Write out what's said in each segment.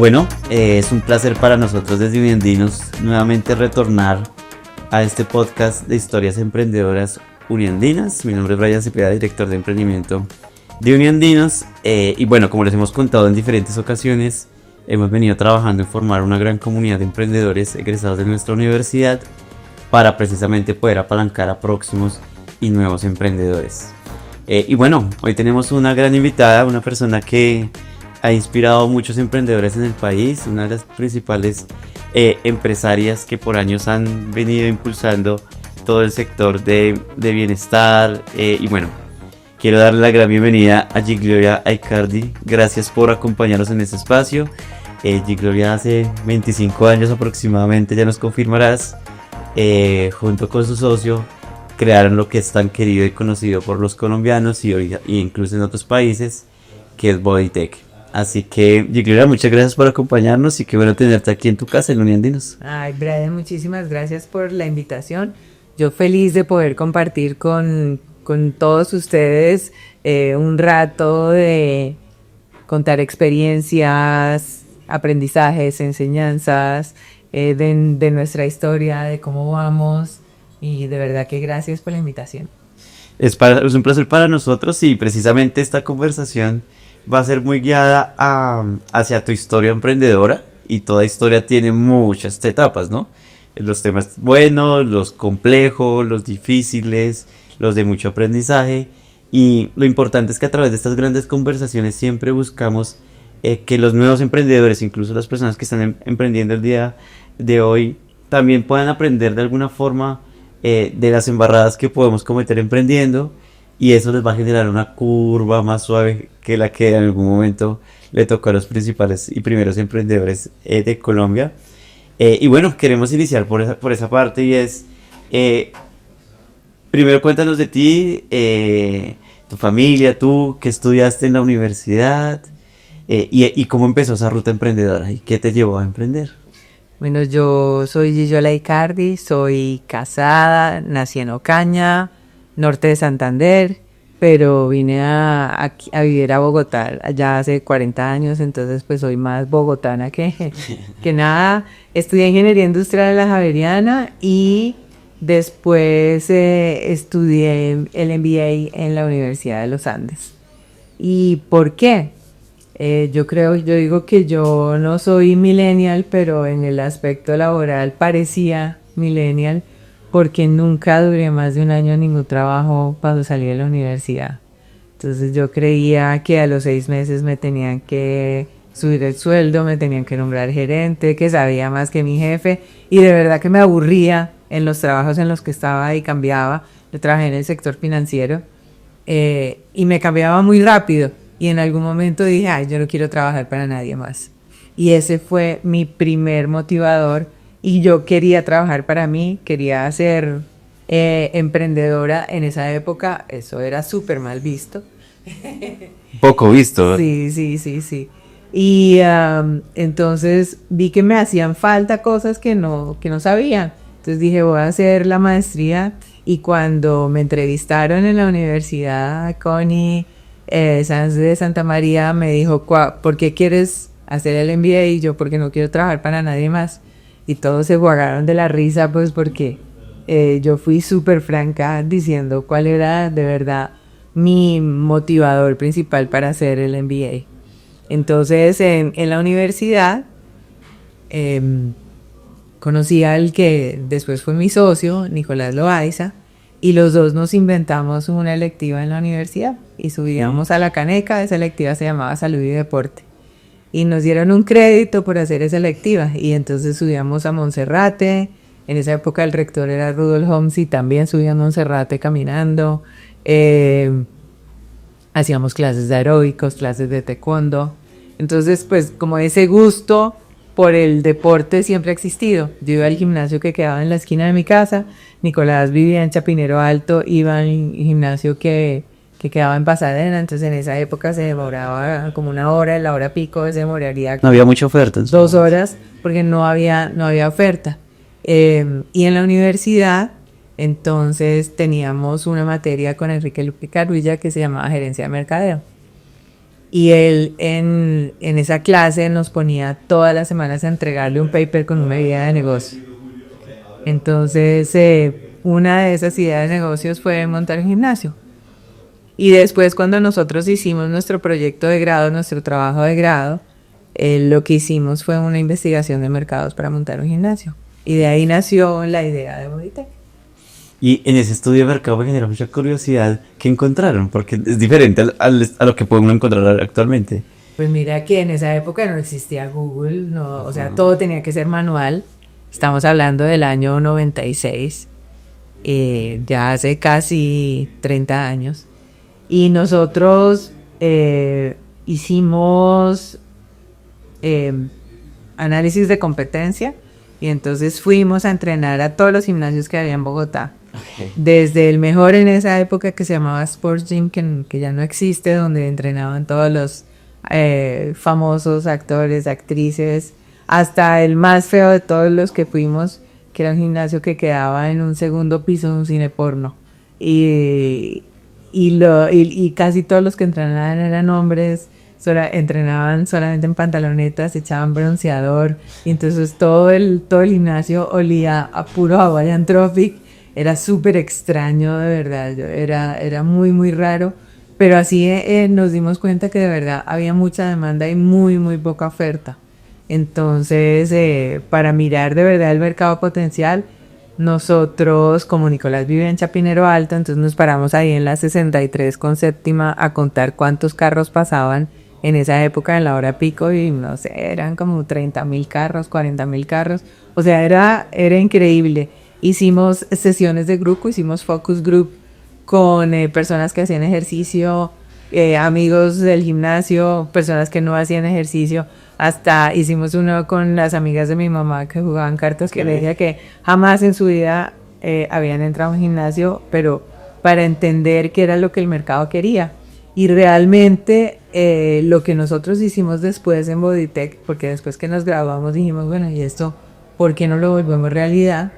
Bueno, es un placer para nosotros desde Uniandinos nuevamente retornar a este podcast de historias emprendedoras uniandinas. Mi nombre es Brian Cepeda, director de emprendimiento de Uniandinos. Y bueno, como les hemos contado en diferentes ocasiones, hemos venido trabajando en formar una gran comunidad de emprendedores egresados de nuestra universidad para precisamente poder apalancar a próximos y nuevos emprendedores. Y bueno, hoy tenemos una gran invitada, una persona que ha inspirado a muchos emprendedores en el país, una de las principales empresarias que por años han venido impulsando todo el sector de bienestar. Y bueno, quiero darle la gran bienvenida a Gigloria Aicardi. Gracias por acompañarnos en este espacio. Gigloria hace 25 años aproximadamente, ya nos confirmarás, junto con su socio, crearon lo que es tan querido y conocido por los colombianos y incluso en otros países, que es Bodytech. Así que, Gigloria, muchas gracias por acompañarnos y qué bueno tenerte aquí en tu casa, en Uniandinos. Ay, Brian, muchísimas gracias por la invitación. Yo feliz de poder compartir con todos ustedes un rato de contar experiencias, aprendizajes, enseñanzas de nuestra historia, de cómo vamos, y de verdad que gracias por la invitación. Es un placer para nosotros y precisamente esta conversación va a ser muy guiada hacia tu historia emprendedora, y toda historia tiene muchas etapas, ¿no? Los temas buenos, los complejos, los difíciles, los de mucho aprendizaje, y lo importante es que a través de estas grandes conversaciones siempre buscamos que los nuevos emprendedores, incluso las personas que están emprendiendo el día de hoy, también puedan aprender de alguna forma de las embarradas que podemos cometer emprendiendo, y eso les va a generar una curva más suave que la que en algún momento le tocó a los principales y primeros emprendedores de Colombia. Y bueno, queremos iniciar por esa parte, y es, primero cuéntanos de ti, tu familia, tú, qué estudiaste en la universidad, y cómo empezó esa ruta emprendedora y qué te llevó a emprender. Bueno, yo soy Gigloria Aicardi, soy casada, nací en Ocaña, norte de Santander, pero vine a vivir a Bogotá ya hace 40 años, entonces pues soy más bogotana que nada. Estudié Ingeniería Industrial en la Javeriana y después estudié el MBA en la Universidad de los Andes. ¿Y por qué? Yo digo que yo no soy millennial, pero en el aspecto laboral parecía millennial, porque nunca duré más de un año en ningún trabajo cuando salí de la universidad. Entonces yo creía que a los 6 meses me tenían que subir el sueldo, me tenían que nombrar gerente, que sabía más que mi jefe, y de verdad que me aburría en los trabajos en los que estaba y cambiaba. Yo trabajé en el sector financiero y me cambiaba muy rápido, y en algún momento dije, ay, yo no quiero trabajar para nadie más. Y ese fue mi primer motivador. Y yo quería trabajar para mí, quería ser emprendedora. En esa época eso era súper mal visto. Poco visto. Sí. Y entonces vi que me hacían falta cosas que no sabía. Entonces dije, voy a hacer la maestría. Y cuando me entrevistaron en la universidad, Connie Sanz de Santa María me dijo, ¿por qué quieres hacer el MBA? Y yo, porque no quiero trabajar para nadie más. Y todos se jugaron de la risa, pues porque yo fui súper franca diciendo cuál era de verdad mi motivador principal para hacer el MBA. Entonces en la universidad conocí al que después fue mi socio, Nicolás Loaiza, y los dos nos inventamos una electiva en la universidad y subíamos a la caneca. Esa electiva se llamaba Salud y Deporte. Y nos dieron un crédito por hacer esa electiva. Y entonces subíamos a Monserrate. En esa época el rector era Rudolf Homs y también subía a Monserrate caminando. Hacíamos clases de aeróbicos, clases de taekwondo. Entonces, pues como ese gusto por el deporte siempre ha existido. Yo iba al gimnasio que quedaba en la esquina de mi casa. Nicolás vivía en Chapinero Alto, iba al gimnasio que quedaba en Pasadena. Entonces en esa época se demoraba como una hora, en la hora pico se demoraría. No había mucha oferta. 2 horas porque no había oferta. Y en la universidad entonces teníamos una materia con Enrique Luque Carulla que se llamaba Gerencia de Mercadeo. Y él en esa clase nos ponía todas las semanas a entregarle un paper con una idea de negocio. Entonces, una de esas ideas de negocios fue montar un gimnasio. Y después, cuando nosotros hicimos nuestro proyecto de grado, nuestro trabajo de grado, lo que hicimos fue una investigación de mercados para montar un gimnasio. Y de ahí nació la idea de Bodytech. Y en ese estudio de mercado me generó mucha curiosidad qué encontraron, porque es diferente a lo que podemos encontrar actualmente. Pues mira que en esa época no existía Google, no, o sea, todo tenía que ser manual. Estamos hablando del año 96, ya hace casi 30 años. Y nosotros hicimos análisis de competencia y entonces fuimos a entrenar a todos los gimnasios que había en Bogotá. Okay. Desde el mejor en esa época que se llamaba Sports Gym, que ya no existe, donde entrenaban todos los famosos actores, actrices, hasta el más feo de todos los que fuimos, que era un gimnasio que quedaba en un segundo piso de un cine porno. Y casi todos los que entrenaban eran hombres, entrenaban solamente en pantalonetas, echaban bronceador, y entonces todo el gimnasio olía a puro Hawaiian Tropic. Era súper extraño, de verdad, era muy, muy raro, pero así nos dimos cuenta que de verdad había mucha demanda y muy, muy poca oferta. Entonces, para mirar de verdad el mercado potencial, nosotros, como Nicolás vive en Chapinero Alto, entonces nos paramos ahí en la 63 con séptima a contar cuántos carros pasaban en esa época en la hora pico y no sé, eran como 30,000 carros, 40,000 carros, o sea, era increíble. Hicimos sesiones de grupo, hicimos focus group con personas que hacían ejercicio, amigos del gimnasio, personas que no hacían ejercicio. Hasta hicimos uno con las amigas de mi mamá que jugaban cartas, que le decía que jamás en su vida habían entrado a un gimnasio, pero para entender qué era lo que el mercado quería. Y realmente lo que nosotros hicimos después en Bodytech, porque después que nos graduamos dijimos, bueno, ¿y esto por qué no lo volvemos realidad?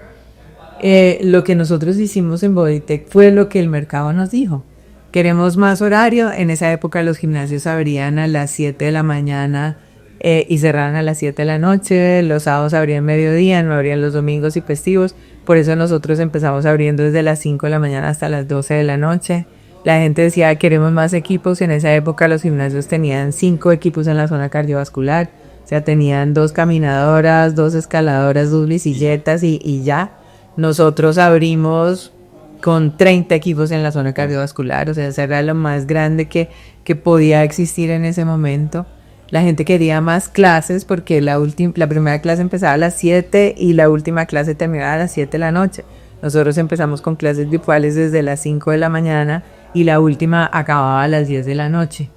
Lo que nosotros hicimos en Bodytech fue lo que el mercado nos dijo. Queremos más horario. En esa época los gimnasios abrían a las 7 de la mañana y cerraban a las 7 de la noche. Los sábados abrían mediodía, no abrían los domingos y festivos. Por eso nosotros empezamos abriendo desde las 5 de la mañana hasta las 12 de la noche. La gente decía, queremos más equipos. En esa época los gimnasios tenían 5 equipos en la zona cardiovascular. O sea, tenían 2 caminadoras, 2 escaladoras, 2 bicicletas y ya. Nosotros abrimos con 30 equipos en la zona cardiovascular, o sea, eso era lo más grande que podía existir en ese momento. La gente quería más clases porque la primera clase empezaba a las 7 y la última clase terminaba a las 7 de la noche. Nosotros empezamos con clases virtuales desde las 5 de la mañana y la última acababa a las 10 de la noche.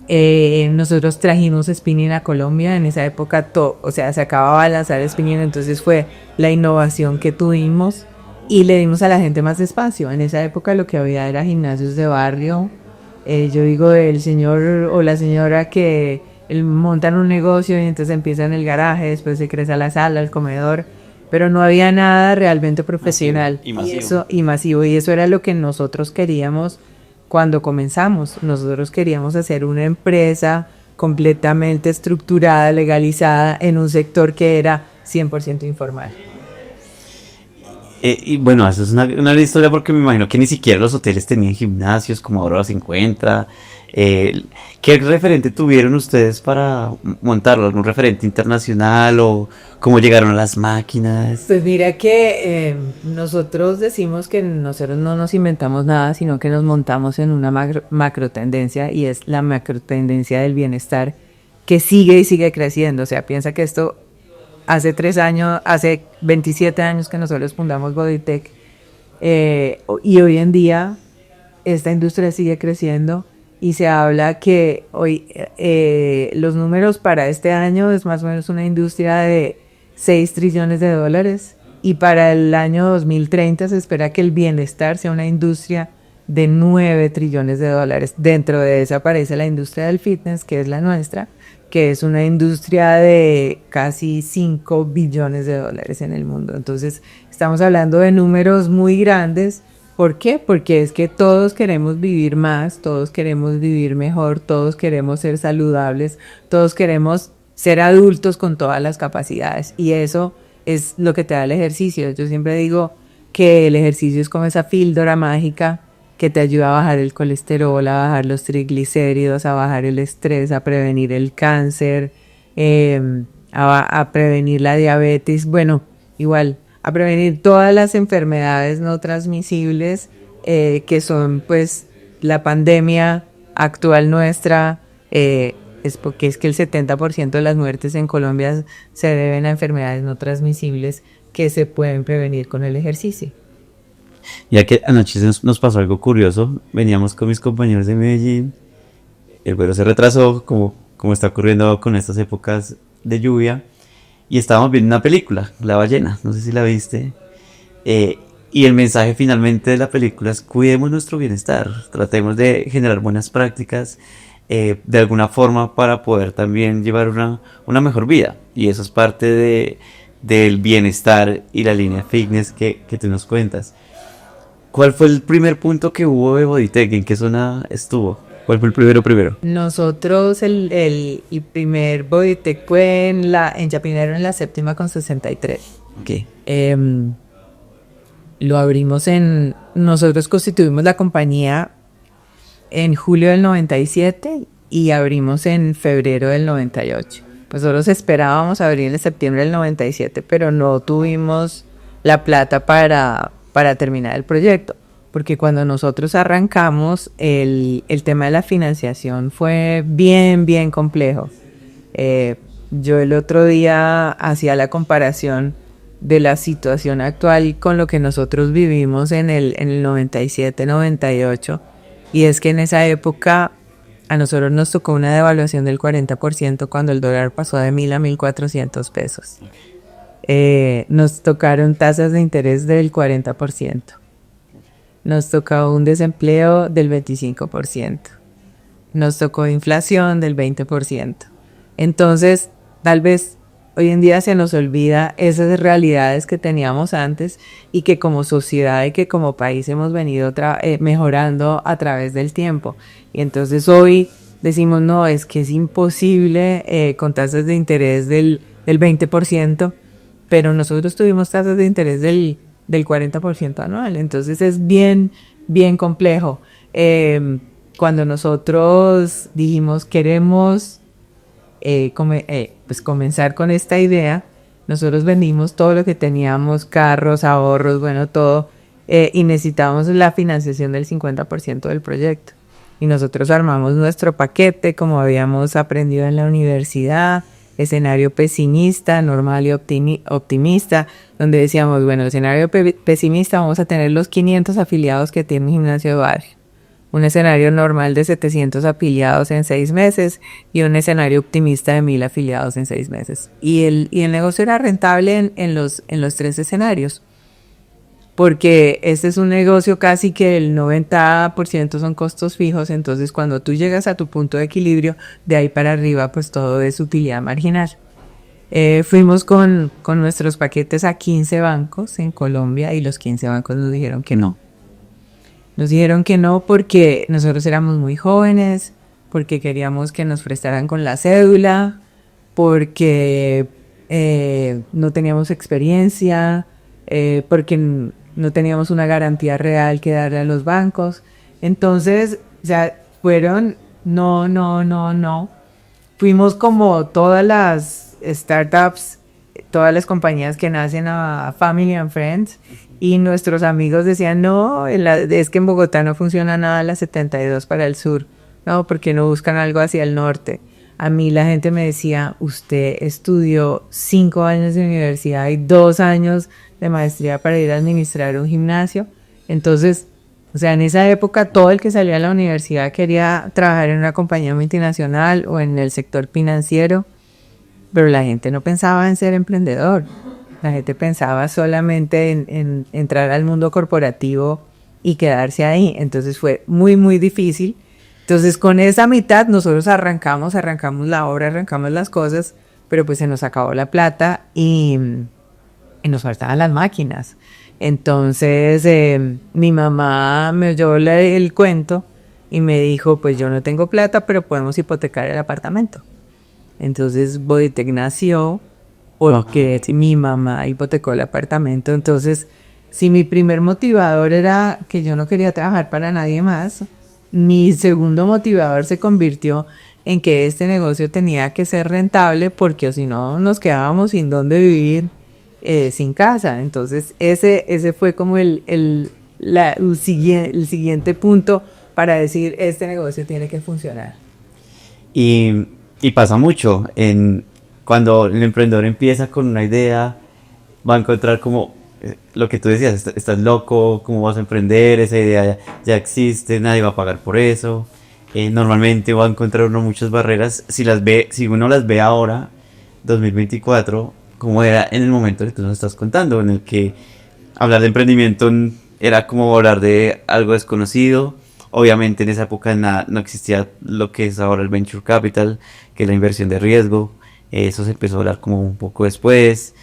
Nosotros trajimos spinning a Colombia en esa época, o sea, se acababa de lanzar spinning, entonces fue la innovación que tuvimos y le dimos a la gente más espacio. En esa época lo que había era gimnasios de barrio. Yo digo, el señor o la señora que montan un negocio y entonces empieza en el garaje, después se crece a la sala, al comedor, pero no había nada realmente profesional y masivo, y eso era lo que nosotros queríamos. Cuando comenzamos, nosotros queríamos hacer una empresa completamente estructurada, legalizada, en un sector que era 100% informal. Y bueno, eso es una historia porque me imagino que ni siquiera los hoteles tenían gimnasios como ahora los encuentra. ¿Qué referente tuvieron ustedes para montarlo? ¿Algún referente internacional o cómo llegaron a las máquinas? Pues mira que nosotros decimos que nosotros no nos inventamos nada, sino que nos montamos en una macro tendencia, y es la macro tendencia del bienestar que sigue y sigue creciendo. O sea, piensa que esto hace 27 años que nosotros fundamos Bodytech, y hoy en día esta industria sigue creciendo. Y se habla que hoy los números para este año es más o menos una industria de 6 trillones de dólares. Y para el año 2030 se espera que el bienestar sea una industria de 9 trillones de dólares. Dentro de eso aparece la industria del fitness, que es la nuestra, que es una industria de casi 5 billones de dólares en el mundo. Entonces estamos hablando de números muy grandes, ¿Por qué? Porque es que todos queremos vivir más, todos queremos vivir mejor, todos queremos ser saludables, todos queremos ser adultos con todas las capacidades. Y eso es lo que te da el ejercicio. Yo siempre digo que el ejercicio es como esa píldora mágica que te ayuda a bajar el colesterol, a bajar los triglicéridos, a bajar el estrés, a prevenir el cáncer, a prevenir la diabetes, bueno, igual, a prevenir todas las enfermedades no transmisibles que son pues la pandemia actual nuestra, es porque es que el 70% de las muertes en Colombia se deben a enfermedades no transmisibles que se pueden prevenir con el ejercicio. Ya que anoche nos pasó algo curioso, veníamos con mis compañeros de Medellín, el vuelo se retrasó, como está ocurriendo con estas épocas de lluvia, y estábamos viendo una película, La Ballena, no sé si la viste, y el mensaje finalmente de la película es: cuidemos nuestro bienestar, tratemos de generar buenas prácticas, de alguna forma para poder también llevar una mejor vida, y eso es parte del bienestar y la línea fitness que tú nos cuentas. ¿Cuál fue el primer punto que hubo de Bodytech? ¿En qué zona estuvo? ¿Cuál fue el primero? Nosotros el primer Bodytech fue en Chapinero, en la séptima con 63. Ok. Lo abrimos nosotros constituimos la compañía en julio del 97 y abrimos en febrero del 98. Pues nosotros esperábamos abrir en septiembre del 97, pero no tuvimos la plata para terminar el proyecto, porque cuando nosotros arrancamos el tema de la financiación fue bien complejo. Yo el otro día hacía la comparación de la situación actual con lo que nosotros vivimos en el 97-98, y es que en esa época a nosotros nos tocó una devaluación del 40% cuando el dólar pasó de 1.000 a 1.400 pesos. Nos tocaron tasas de interés del 40%. Nos tocó un desempleo del 25%. Nos tocó inflación del 20%. Entonces, tal vez hoy en día se nos olvida esas realidades que teníamos antes y que como sociedad y que como país hemos venido mejorando a través del tiempo. Y entonces hoy decimos, no, es que es imposible con tasas de interés del 20%, pero nosotros tuvimos tasas de interés del 40% anual, entonces es bien complejo. Cuando nosotros dijimos queremos pues comenzar con esta idea, nosotros vendimos todo lo que teníamos, carros, ahorros, bueno, todo, y necesitábamos la financiación del 50% del proyecto. Y nosotros armamos nuestro paquete como habíamos aprendido en la universidad, escenario pesimista, normal y optimista, donde decíamos, bueno, el escenario pesimista vamos a tener los 500 afiliados que tiene un gimnasio de barrio, un escenario normal de 700 afiliados en 6 meses y un escenario optimista de 1.000 afiliados en 6 meses. Y el negocio era rentable en los 3 escenarios, porque este es un negocio casi que el 90% son costos fijos, entonces cuando tú llegas a tu punto de equilibrio, de ahí para arriba pues todo es utilidad marginal. Fuimos con nuestros paquetes a 15 bancos en Colombia y los 15 bancos nos dijeron que no. Nos dijeron que no porque nosotros éramos muy jóvenes, porque queríamos que nos prestaran con la cédula, porque no teníamos experiencia, porque no teníamos una garantía real que darle a los bancos. Entonces, o sea, fueron no. Fuimos como todas las startups, todas las compañías que nacen a Family and Friends, y nuestros amigos decían, no, es que en Bogotá no funciona nada la 72 para el sur. No, porque no buscan algo hacia el norte. A mí la gente me decía, usted estudió 5 años de universidad y 2 años de maestría para ir a administrar un gimnasio. Entonces, o sea, en esa época todo el que salía de la universidad quería trabajar en una compañía multinacional o en el sector financiero, pero la gente no pensaba en ser emprendedor. La gente pensaba solamente en entrar al mundo corporativo y quedarse ahí. Entonces fue muy difícil. Entonces con esa mitad nosotros arrancamos la obra, arrancamos las cosas, pero pues se nos acabó la plata y y nos faltaban las máquinas. Entonces mi mamá me oyó el cuento y me dijo, pues yo no tengo plata, pero podemos hipotecar el apartamento. Entonces Bodytech nació porque mi mamá hipotecó el apartamento. Entonces, si mi primer motivador era que yo no quería trabajar para nadie más, mi segundo motivador se convirtió en que este negocio tenía que ser rentable porque si no nos quedábamos sin dónde vivir, sin casa. Entonces ese fue como el siguiente punto para decir este negocio tiene que funcionar. Y pasa mucho cuando el emprendedor empieza con una idea, va a encontrar como lo que tú decías, estás loco, ¿cómo vas a emprender? Esa idea ya existe, nadie va a pagar por eso. Normalmente va a encontrar uno muchas barreras. Si uno las ve ahora, 2024, como era en el momento que tú nos estás contando, en el que hablar de emprendimiento era como hablar de algo desconocido. Obviamente en esa época no existía lo que es ahora el venture capital, que es la inversión de riesgo. Eso se empezó a hablar como un poco después.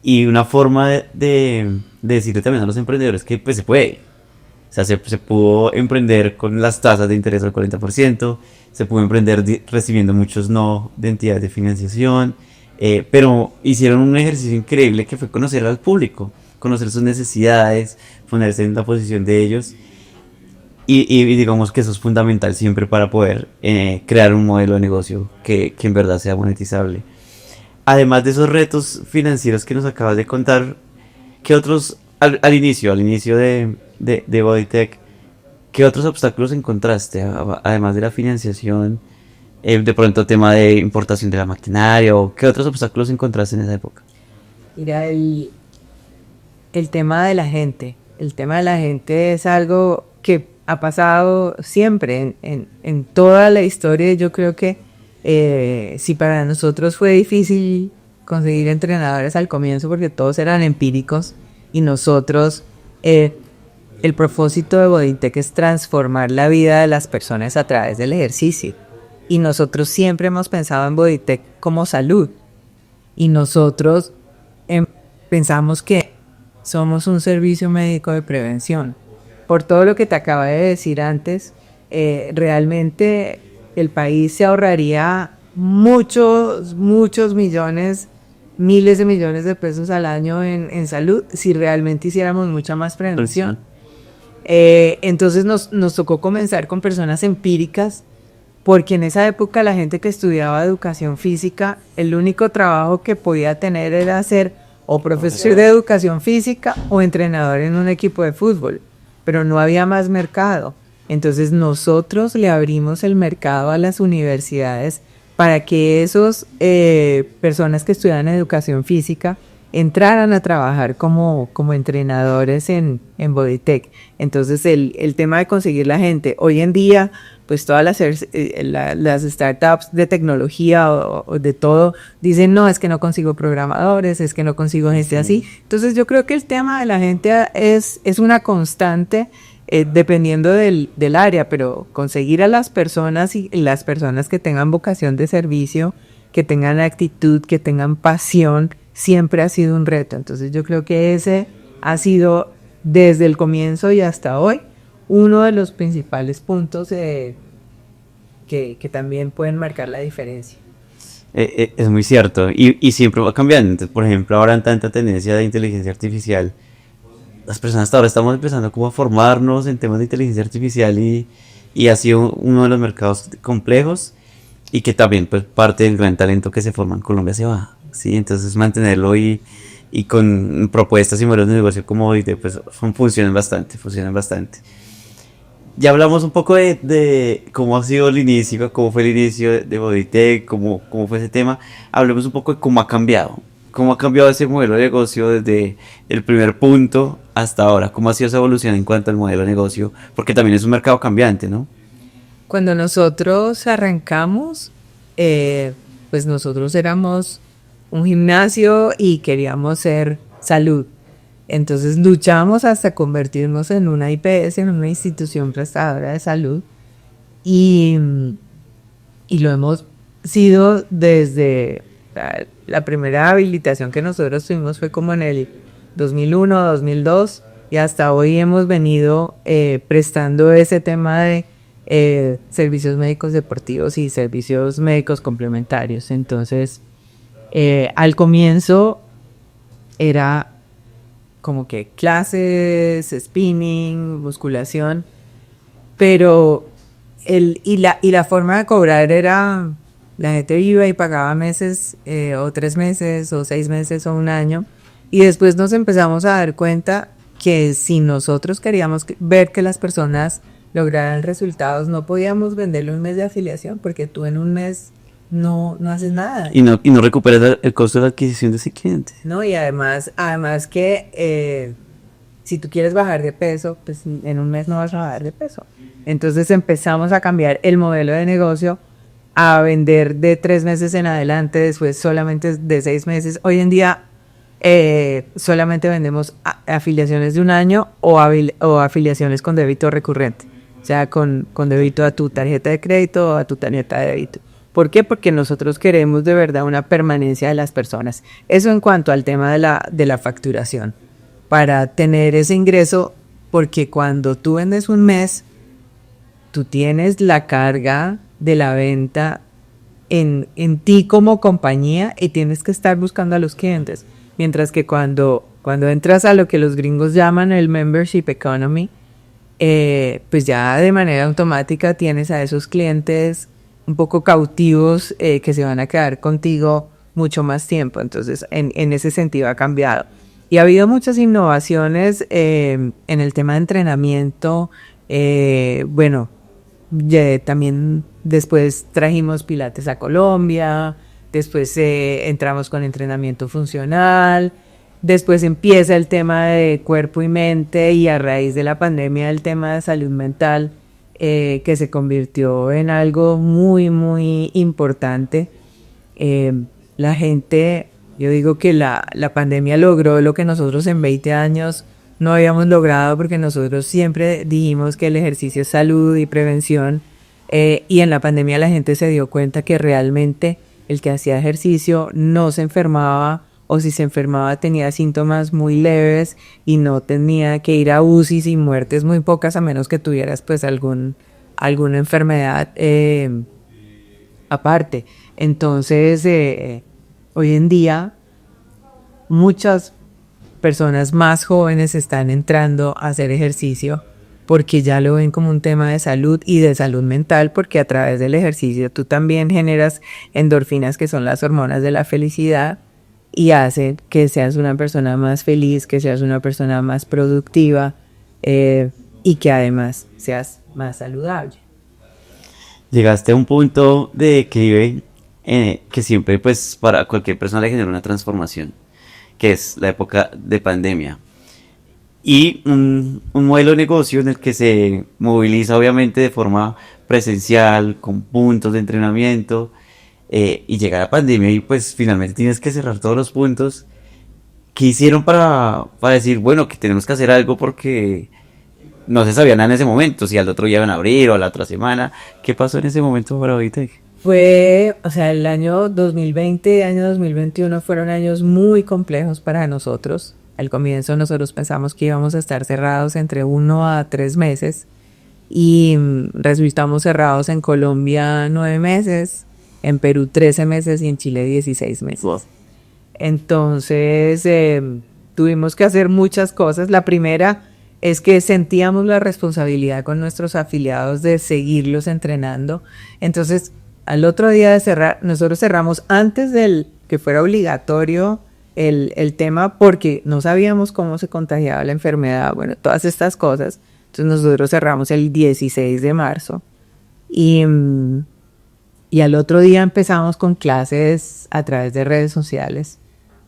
Y una forma de decirle también a los emprendedores que pues se puede. O sea, se pudo emprender con las tasas de interés del 40%, se pudo emprender recibiendo muchos no de entidades de financiación, pero hicieron un ejercicio increíble que fue conocer al público, conocer sus necesidades, ponerse en la posición de ellos. Y digamos que eso es fundamental siempre para poder crear un modelo de negocio que en verdad sea monetizable. Además de esos retos financieros que nos acabas de contar, ¿qué otros, al inicio de Bodytech, qué otros obstáculos encontraste? Además de la financiación, de pronto tema de importación de la maquinaria, o qué otros obstáculos encontraste en esa época? Mira, el tema de la gente. El tema de la gente es algo que ha pasado siempre en toda la historia. Yo creo que si para nosotros fue difícil conseguir entrenadores al comienzo porque todos eran empíricos y nosotros, el propósito de Bodytech es transformar la vida de las personas a través del ejercicio. Y nosotros siempre hemos pensado en Bodytech como salud. Y nosotros pensamos que somos un servicio médico de prevención. Por todo lo que te acaba de decir antes, realmente el país se ahorraría muchos millones, miles de millones de pesos al año en salud si realmente hiciéramos mucha más prevención. Entonces nos tocó comenzar con personas empíricas, porque en esa época la gente que estudiaba educación física, el único trabajo que podía tener era ser o profesor de educación física o entrenador en un equipo de fútbol, pero no había más mercado. Entonces nosotros le abrimos el mercado a las universidades para que esos personas que estudian educación física entraran a trabajar como entrenadores en Bodytech. Entonces el tema de conseguir la gente, hoy en día pues todas las startups de tecnología o de todo dicen no, es que no consigo programadores, es que no consigo gente así. Entonces yo creo que el tema de la gente es una constante dependiendo del área, pero conseguir a las personas y las personas que tengan vocación de servicio, que tengan actitud, que tengan pasión, siempre ha sido un reto. Entonces yo creo que ese ha sido desde el comienzo y hasta hoy uno de los principales puntos que también pueden marcar la diferencia. Es muy cierto, y siempre va cambiando. Entonces, por ejemplo, ahora en tanta tendencia de inteligencia artificial, las personas hasta ahora estamos empezando como a formarnos en temas de inteligencia artificial y ha sido uno de los mercados complejos y que también pues parte del gran talento que se forma en Colombia se va, ¿sí? Entonces mantenerlo y con propuestas y modelos de negocio como hoy pues funcionan bastante. Ya hablamos un poco de cómo ha sido el inicio, cómo fue el inicio de Bodytech, cómo fue ese tema. Hablemos un poco de cómo ha cambiado. ¿Cómo ha cambiado ese modelo de negocio desde el primer punto hasta ahora? ¿Cómo ha sido esa evolución en cuanto al modelo de negocio? Porque también es un mercado cambiante, ¿no? Cuando nosotros arrancamos, pues nosotros éramos un gimnasio y queríamos ser salud. Entonces luchamos hasta convertirnos en una IPS, en una institución prestadora de salud. Y lo hemos sido desde O sea, la primera habilitación que nosotros tuvimos fue como en el 2001, 2002, y hasta hoy hemos venido prestando ese tema de servicios médicos deportivos y servicios médicos complementarios. Entonces, al comienzo era como que clases, spinning, musculación, pero la forma de cobrar era, la gente iba y pagaba meses, o 3 meses, o 6 meses, o un año, y después nos empezamos a dar cuenta que si nosotros queríamos ver que las personas lograran resultados, no podíamos venderle un mes de afiliación, porque tú en un mes no haces nada. Y no recuperas el costo de adquisición de ese cliente. No, y además que si tú quieres bajar de peso, pues en un mes no vas a bajar de peso. Entonces empezamos a cambiar el modelo de negocio a vender de 3 meses en adelante, después solamente de 6 meses. Hoy en día solamente vendemos afiliaciones de un año o afiliaciones con débito recurrente, o sea, con débito a tu tarjeta de crédito o a tu tarjeta de débito. ¿Por qué? Porque nosotros queremos de verdad una permanencia de las personas. Eso en cuanto al tema de la facturación. Para tener ese ingreso, porque cuando tú vendes un mes, tú tienes la carga de la venta en ti como compañía y tienes que estar buscando a los clientes. Mientras que cuando entras a lo que los gringos llaman el membership economy, pues ya de manera automática tienes a esos clientes un poco cautivos que se van a quedar contigo mucho más tiempo. Entonces, en ese sentido ha cambiado. Y ha habido muchas innovaciones en el tema de entrenamiento. También después trajimos Pilates a Colombia, después entramos con entrenamiento funcional, después empieza el tema de cuerpo y mente, y a raíz de la pandemia el tema de salud mental, que se convirtió en algo muy, muy importante. La gente, yo digo que la pandemia logró lo que nosotros en 20 años no habíamos logrado, porque nosotros siempre dijimos que el ejercicio es salud y prevención, y en la pandemia la gente se dio cuenta que realmente el que hacía ejercicio no se enfermaba, o si se enfermaba tenía síntomas muy leves y no tenía que ir a UCI, y muertes muy pocas, a menos que tuvieras pues alguna enfermedad aparte. Entonces, hoy en día muchas personas más jóvenes están entrando a hacer ejercicio porque ya lo ven como un tema de salud y de salud mental, porque a través del ejercicio tú también generas endorfinas, que son las hormonas de la felicidad, y hacen que seas una persona más feliz, que seas una persona más productiva, y que además seas más saludable. Llegaste a un punto de declive que siempre pues para cualquier persona le genera una transformación, que es la época de pandemia. Y un modelo de negocio en el que se moviliza obviamente de forma presencial, con puntos de entrenamiento, y llega la pandemia y pues finalmente tienes que cerrar todos los puntos. ¿Qué hicieron para decir, bueno, que tenemos que hacer algo, porque no se sabía nada en ese momento, si al otro día iban a abrir o a la otra semana? ¿Qué pasó en ese momento para Vitec? El año 2020, año 2021 fueron años muy complejos para nosotros. Al comienzo nosotros pensamos que íbamos a estar cerrados entre 1 a 3 meses, y resultamos cerrados en Colombia 9 meses, en Perú 13 meses y en Chile 16 meses. Wow. Entonces tuvimos que hacer muchas cosas. La primera es que sentíamos la responsabilidad con nuestros afiliados de seguirlos entrenando. Entonces, al otro día de cerrar, nosotros cerramos antes del que fuera obligatorio el tema, porque no sabíamos cómo se contagiaba la enfermedad, bueno, todas estas cosas. Entonces nosotros cerramos el 16 de marzo y al otro día empezamos con clases a través de redes sociales,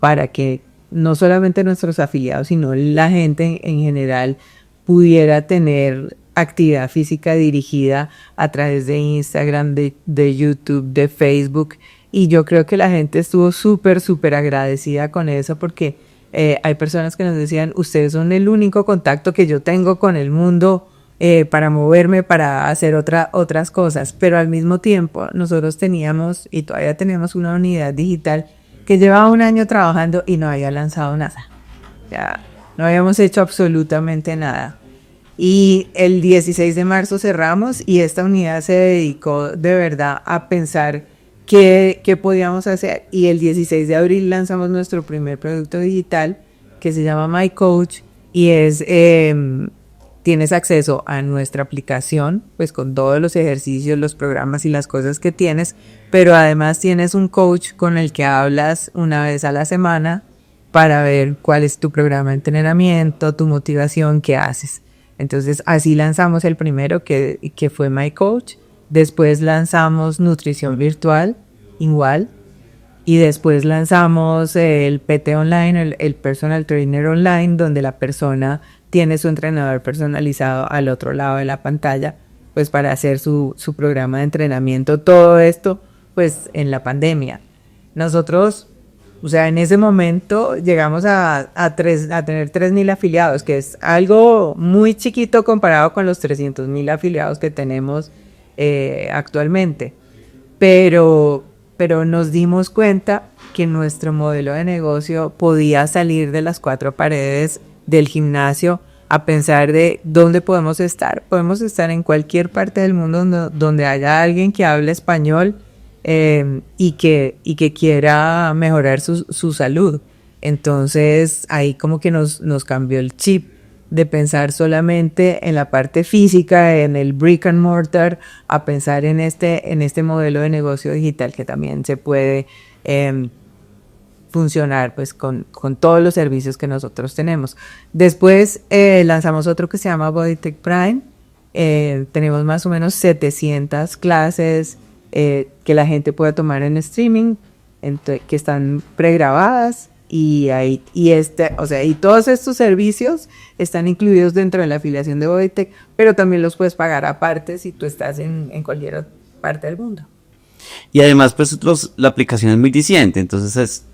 para que no solamente nuestros afiliados, sino la gente en general pudiera tener actividad física dirigida a través de Instagram, de YouTube, de Facebook. Y yo creo que la gente estuvo súper agradecida con eso, porque hay personas que nos decían, ustedes son el único contacto que yo tengo con el mundo para moverme, para hacer otras cosas. Pero al mismo tiempo nosotros teníamos y todavía tenemos una unidad digital que llevaba un año trabajando y no había lanzado nada. Ya no habíamos hecho absolutamente nada. Y el 16 de marzo cerramos y esta unidad se dedicó de verdad a pensar qué podíamos hacer. Y el 16 de abril lanzamos nuestro primer producto digital que se llama My Coach y tienes acceso a nuestra aplicación, pues con todos los ejercicios, los programas y las cosas que tienes, pero además tienes un coach con el que hablas una vez a la semana para ver cuál es tu programa de entrenamiento, tu motivación, qué haces. Entonces así lanzamos el primero que fue My Coach, después lanzamos Nutrición Virtual, igual, y después lanzamos el PT Online, el Personal Trainer Online, donde la persona tiene su entrenador personalizado al otro lado de la pantalla, pues para hacer su programa de entrenamiento. Todo esto, pues en la pandemia. Nosotros, o sea, en ese momento llegamos a tener 3,000 afiliados, que es algo muy chiquito comparado con los 300,000 afiliados que tenemos actualmente. Pero nos dimos cuenta que nuestro modelo de negocio podía salir de las 4 paredes del gimnasio a pensar de dónde podemos estar. Podemos estar en cualquier parte del mundo donde haya alguien que hable español y que quiera mejorar su salud. Entonces ahí como que nos cambió el chip de pensar solamente en la parte física, en el brick and mortar, a pensar en este modelo de negocio digital que también se puede funcionar pues con todos los servicios que nosotros tenemos. Después lanzamos otro que se llama BodyTech Prime. Tenemos más o menos 700 clases que la gente puede tomar en streaming, que están pregrabadas. Y todos estos servicios están incluidos dentro de la afiliación de BodyTech, pero también los puedes pagar aparte si tú estás en cualquier parte del mundo. Y además, pues la aplicación es muy diciente, entonces es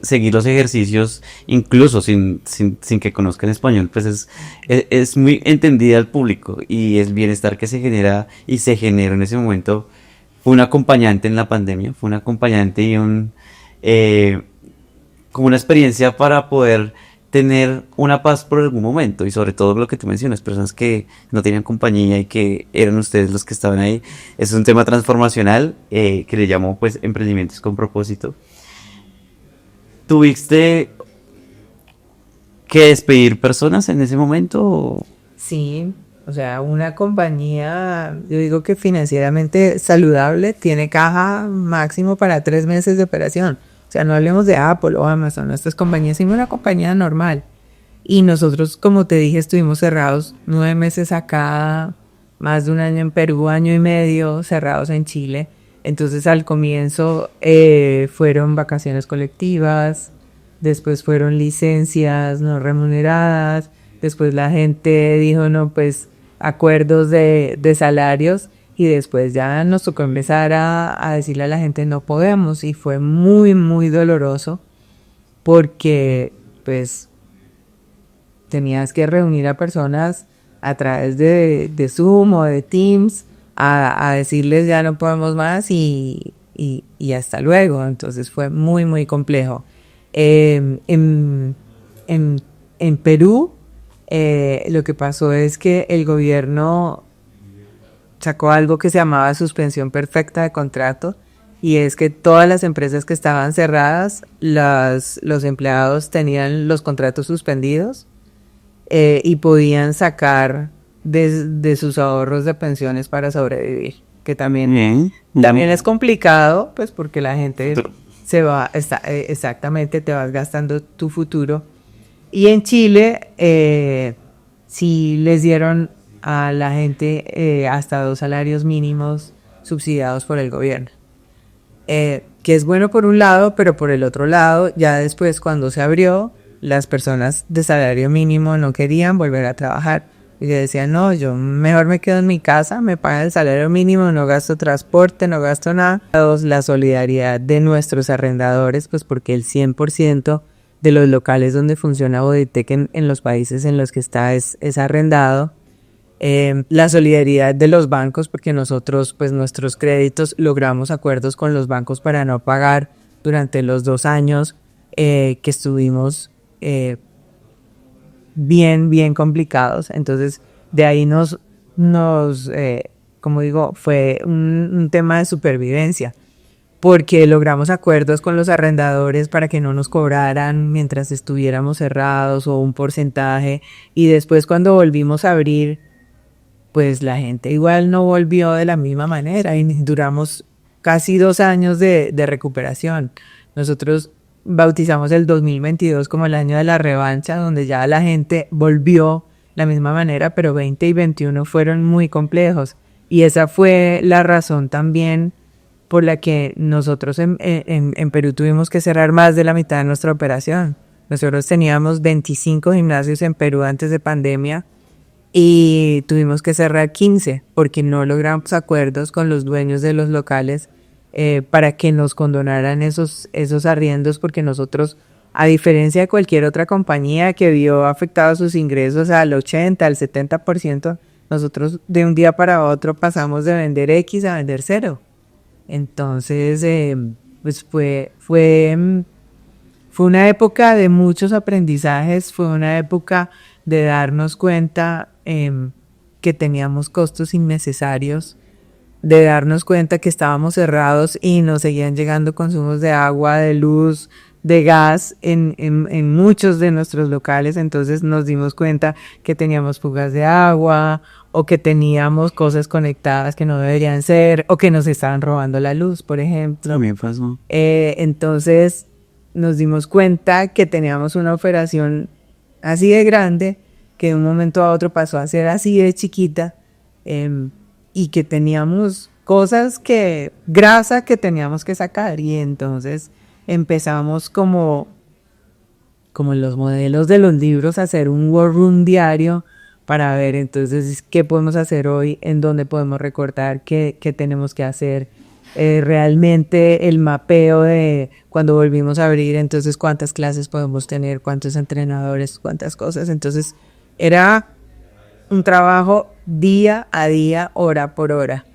seguir los ejercicios, incluso sin que conozcan español, pues es muy entendida al público, y el bienestar que se genera y se generó en ese momento fue un acompañante en la pandemia, fue un acompañante y como una experiencia para poder tener una paz por algún momento, y sobre todo lo que tú mencionas, personas que no tenían compañía y que eran ustedes los que estaban ahí. Es un tema transformacional que le llamo pues emprendimientos con propósito. ¿Tuviste que despedir personas en ese momento? Sí, o sea, una compañía, yo digo que financieramente saludable, tiene caja máximo para 3 meses de operación. O sea, no hablemos de Apple o Amazon, estas compañías, sino una compañía normal. Y nosotros, como te dije, estuvimos cerrados 9 meses acá, más de un año en Perú, año y medio cerrados en Chile. Entonces al comienzo fueron vacaciones colectivas, después fueron licencias no remuneradas, después la gente dijo, no, pues acuerdos de salarios. Y después ya nos tocó empezar a decirle a la gente no podemos, y fue muy, muy doloroso porque pues tenías que reunir a personas a través de Zoom o de Teams a decirles ya no podemos más y hasta luego. Entonces fue muy, muy complejo. En Perú lo que pasó es que el gobierno sacó algo que se llamaba suspensión perfecta de contrato, y es que todas las empresas que estaban cerradas, los empleados tenían los contratos suspendidos y podían sacar de sus ahorros de pensiones para sobrevivir, que también es complicado, pues porque la gente se va, exactamente, te vas gastando tu futuro. Y en Chile sí les dieron a la gente hasta 2 salarios mínimos subsidiados por el gobierno. Que es bueno por un lado, pero por el otro lado, ya después cuando se abrió, las personas de salario mínimo no querían volver a trabajar. Y decían, no, yo mejor me quedo en mi casa, me pagan el salario mínimo, no gasto transporte, no gasto nada. La solidaridad de nuestros arrendadores, pues porque el 100% de los locales donde funciona BodyTech en los países en los que está es arrendado. La solidaridad de los bancos, porque nosotros, pues nuestros créditos, logramos acuerdos con los bancos para no pagar durante los 2 años que estuvimos bien complicados. Entonces, de ahí como digo, fue un tema de supervivencia, porque logramos acuerdos con los arrendadores para que no nos cobraran mientras estuviéramos cerrados o un porcentaje, y después cuando volvimos a abrir, pues la gente igual no volvió de la misma manera y duramos casi 2 años de recuperación. Nosotros bautizamos el 2022 como el año de la revancha, donde ya la gente volvió de la misma manera, pero 20 y 21 fueron muy complejos. Y esa fue la razón también por la que nosotros en Perú tuvimos que cerrar más de la mitad de nuestra operación. Nosotros teníamos 25 gimnasios en Perú antes de pandemia y tuvimos que cerrar 15 porque no logramos acuerdos con los dueños de los locales para que nos condonaran esos arriendos, porque nosotros, a diferencia de cualquier otra compañía que vio afectados sus ingresos al 80, al 70%, nosotros de un día para otro pasamos de vender X a vender 0. Entonces, pues fue una época de muchos aprendizajes, fue una época de darnos cuenta que teníamos costos innecesarios, de darnos cuenta que estábamos cerrados y nos seguían llegando consumos de agua, de luz, de gas en muchos de nuestros locales. Entonces nos dimos cuenta que teníamos fugas de agua o que teníamos cosas conectadas que no deberían ser, o que nos estaban robando la luz, por ejemplo. También pasó. Entonces nos dimos cuenta que teníamos una operación así de grande, que de un momento a otro pasó a ser así de chiquita, y que teníamos grasa que teníamos que sacar. Y entonces empezamos como los modelos de los libros a hacer un war room diario para ver entonces qué podemos hacer hoy, en dónde podemos recortar, qué tenemos que hacer. Realmente el mapeo de cuando volvimos a abrir, entonces cuántas clases podemos tener, cuántos entrenadores, cuántas cosas. Entonces era un trabajo día a día, hora por hora.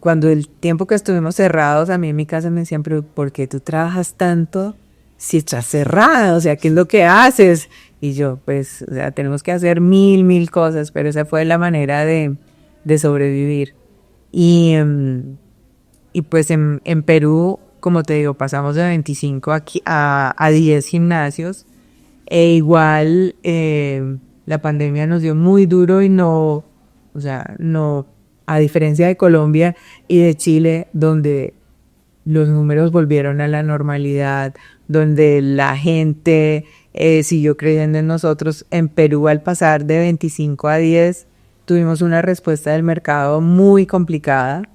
Cuando el tiempo que estuvimos cerrados, a mí en mi casa me decían, pero ¿por qué tú trabajas tanto si estás cerrada? O sea, ¿qué es lo que haces? Y yo, pues, o sea, tenemos que hacer mil cosas, pero esa fue la manera de sobrevivir. Y pues en Perú, como te digo, pasamos de 25 a 10 gimnasios, e igual la pandemia nos dio muy duro y no, a diferencia de Colombia y de Chile, donde los números volvieron a la normalidad, donde la gente siguió creyendo en nosotros. En Perú, al pasar de 25 a 10, tuvimos una respuesta del mercado muy complicada,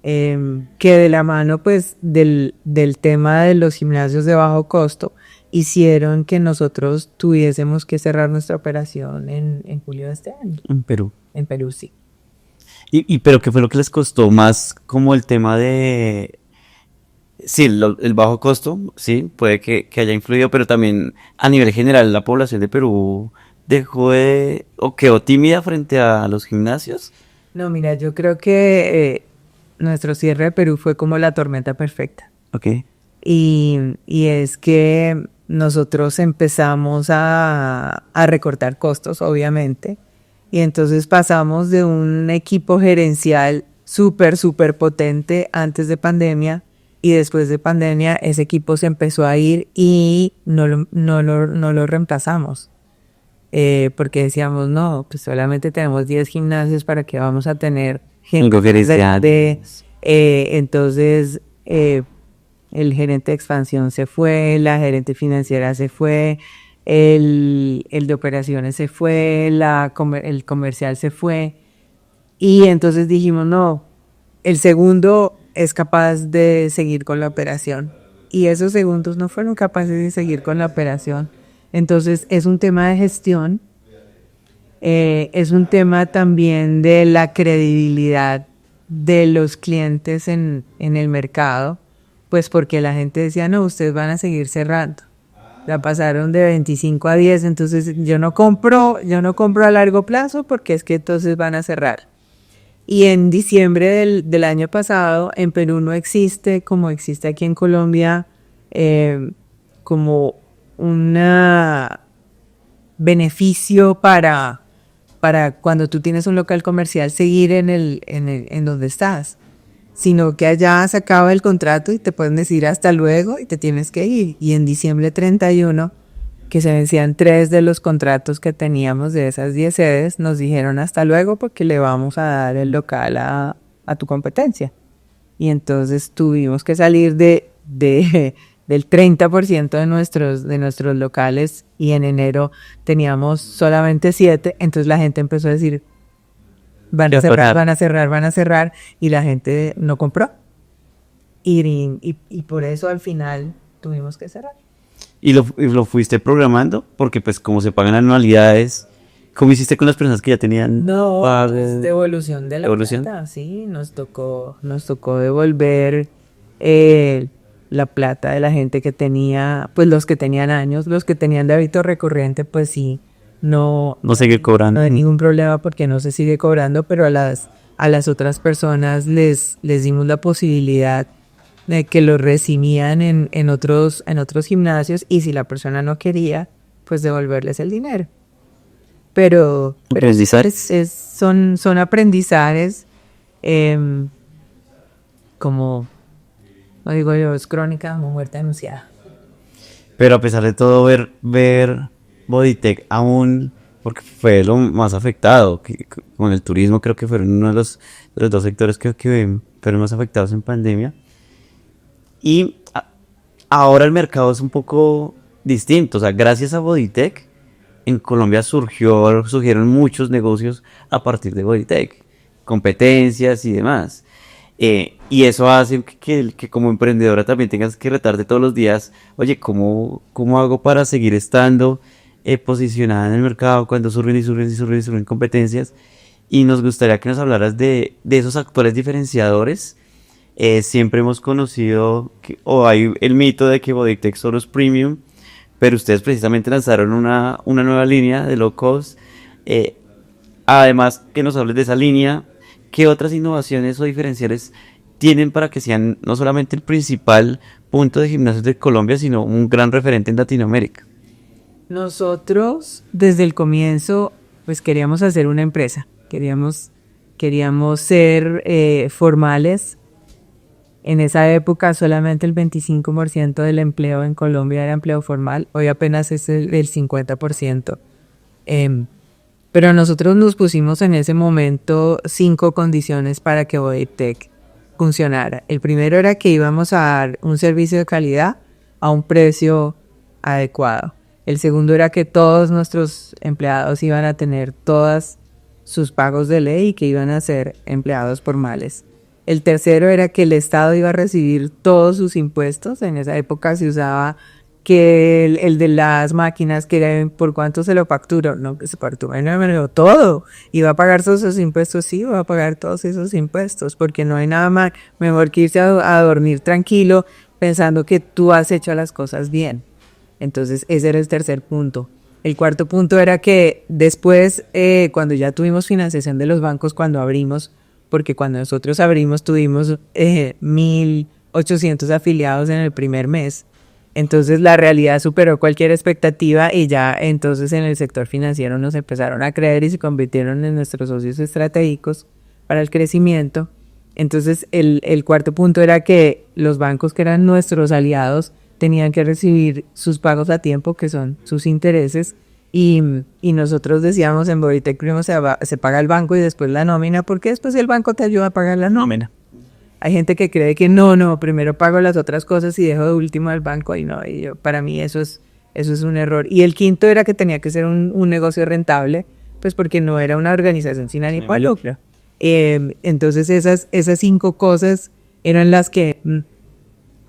que de la mano pues del tema de los gimnasios de bajo costo hicieron que nosotros tuviésemos que cerrar nuestra operación en julio de este año. En Perú. En Perú, sí. Pero ¿qué fue lo que les costó más? Como el tema de... Sí, el bajo costo, sí, puede que haya influido, pero también a nivel general la población de Perú dejó o quedó tímida frente a los gimnasios. No, mira, yo creo que nuestro cierre de Perú fue como la tormenta perfecta. Ok. Y es que nosotros empezamos a recortar costos, obviamente, y entonces pasamos de un equipo gerencial súper potente antes de pandemia, y después de pandemia ese equipo se empezó a ir y no lo reemplazamos. Porque decíamos, no, pues solamente tenemos 10 gimnasios, ¿para qué vamos a tener gente entonces el gerente de expansión se fue, la gerente financiera se fue, el de operaciones se fue, el comercial se fue, y entonces dijimos, no, el segundo es capaz de seguir con la operación, y esos segundos no fueron capaces de seguir con la operación. Entonces es un tema de gestión, es un tema también de la credibilidad de los clientes en el mercado, pues porque la gente decía, no, ustedes van a seguir cerrando. La pasaron de 25 a 10, entonces yo no compro a largo plazo porque es que entonces van a cerrar. Y en diciembre del año pasado, en Perú no existe, como existe aquí en Colombia, como un beneficio para cuando tú tienes un local comercial seguir en donde estás, sino que allá se acaba el contrato y te pueden decir hasta luego y te tienes que ir. Y en diciembre 31, que se vencían 3 de los contratos que teníamos de esas 10 sedes, nos dijeron hasta luego porque le vamos a dar el local a tu competencia. Y entonces tuvimos que salir del 30% de nuestros locales y en enero teníamos solamente 7, entonces la gente empezó a decir, van a cerrar, van a cerrar, van a cerrar, y la gente no compró. Y por eso al final tuvimos que cerrar. ¿Y lo fuiste programando? Porque pues como se pagan anualidades, ¿cómo hiciste con las personas que ya tenían? No, es devolución de la plata, sí, nos tocó devolver la plata de la gente que tenía, pues los que tenían años, los que tenían débito recurrente, pues sí, no sigue cobrando. No hay ningún problema porque no se sigue cobrando, pero a las otras personas les dimos la posibilidad de que lo recibían en otros gimnasios y si la persona no quería, pues devolverles el dinero. Pero son aprendizajes, como, no digo yo, es crónica como muerte anunciada. Pero a pesar de todo, ver Bodytech aún, porque fue lo más afectado, con el turismo creo que fueron uno de los 2 sectores que fueron más afectados en pandemia. Y ahora el mercado es un poco distinto, o sea, gracias a Bodytech, en Colombia surgieron muchos negocios a partir de Bodytech, competencias y demás. Y eso hace que como emprendedora también tengas que retarte todos los días, oye, ¿cómo hago para seguir estando posicionada en el mercado cuando surgen competencias? Y nos gustaría que nos hablaras de esos actores diferenciadores. Siempre hemos conocido, hay el mito de que Bodytech solo es premium, pero ustedes precisamente lanzaron una nueva línea de low cost. Además, que nos hables de esa línea, ¿qué otras innovaciones o diferenciales tienen para que sean no solamente el principal punto de gimnasios de Colombia, sino un gran referente en Latinoamérica? Nosotros, desde el comienzo, pues queríamos hacer una empresa, queríamos ser formales. En esa época solamente el 25% del empleo en Colombia era empleo formal, hoy apenas es el 50%. Pero nosotros nos pusimos en ese momento 5 condiciones para que Bodytech funcionara. El primero era que íbamos a dar un servicio de calidad a un precio adecuado. El segundo era que todos nuestros empleados iban a tener todos sus pagos de ley y que iban a ser empleados formales. El tercero era que el Estado iba a recibir todos sus impuestos. En esa época se usaba que el de las máquinas, que era por cuánto se lo facturó, no, que se facturó todo, iba a pagar todos esos impuestos, sí, iba a pagar todos esos impuestos, porque no hay nada más, mejor que irse a dormir tranquilo, pensando que tú has hecho las cosas bien. Entonces ese era el tercer punto. El cuarto punto era que después, cuando ya tuvimos financiación de los bancos, cuando abrimos, porque cuando nosotros abrimos tuvimos 1.800 afiliados en el primer mes. Entonces la realidad superó cualquier expectativa y ya entonces en el sector financiero nos empezaron a creer y se convirtieron en nuestros socios estratégicos para el crecimiento. Entonces el cuarto punto era que los bancos que eran nuestros aliados tenían que recibir sus pagos a tiempo, que son sus intereses. Y nosotros decíamos en Bodytech, primero se paga el banco y después la nómina, porque después el banco te ayuda a pagar la nómina. Hay gente que cree que no, primero pago las otras cosas y dejo de último al banco, y no, para mí eso es un error. Y el quinto era que tenía que ser un negocio rentable, pues porque no era una organización sin ánimo de lucro. Entonces esas 5 cosas eran las que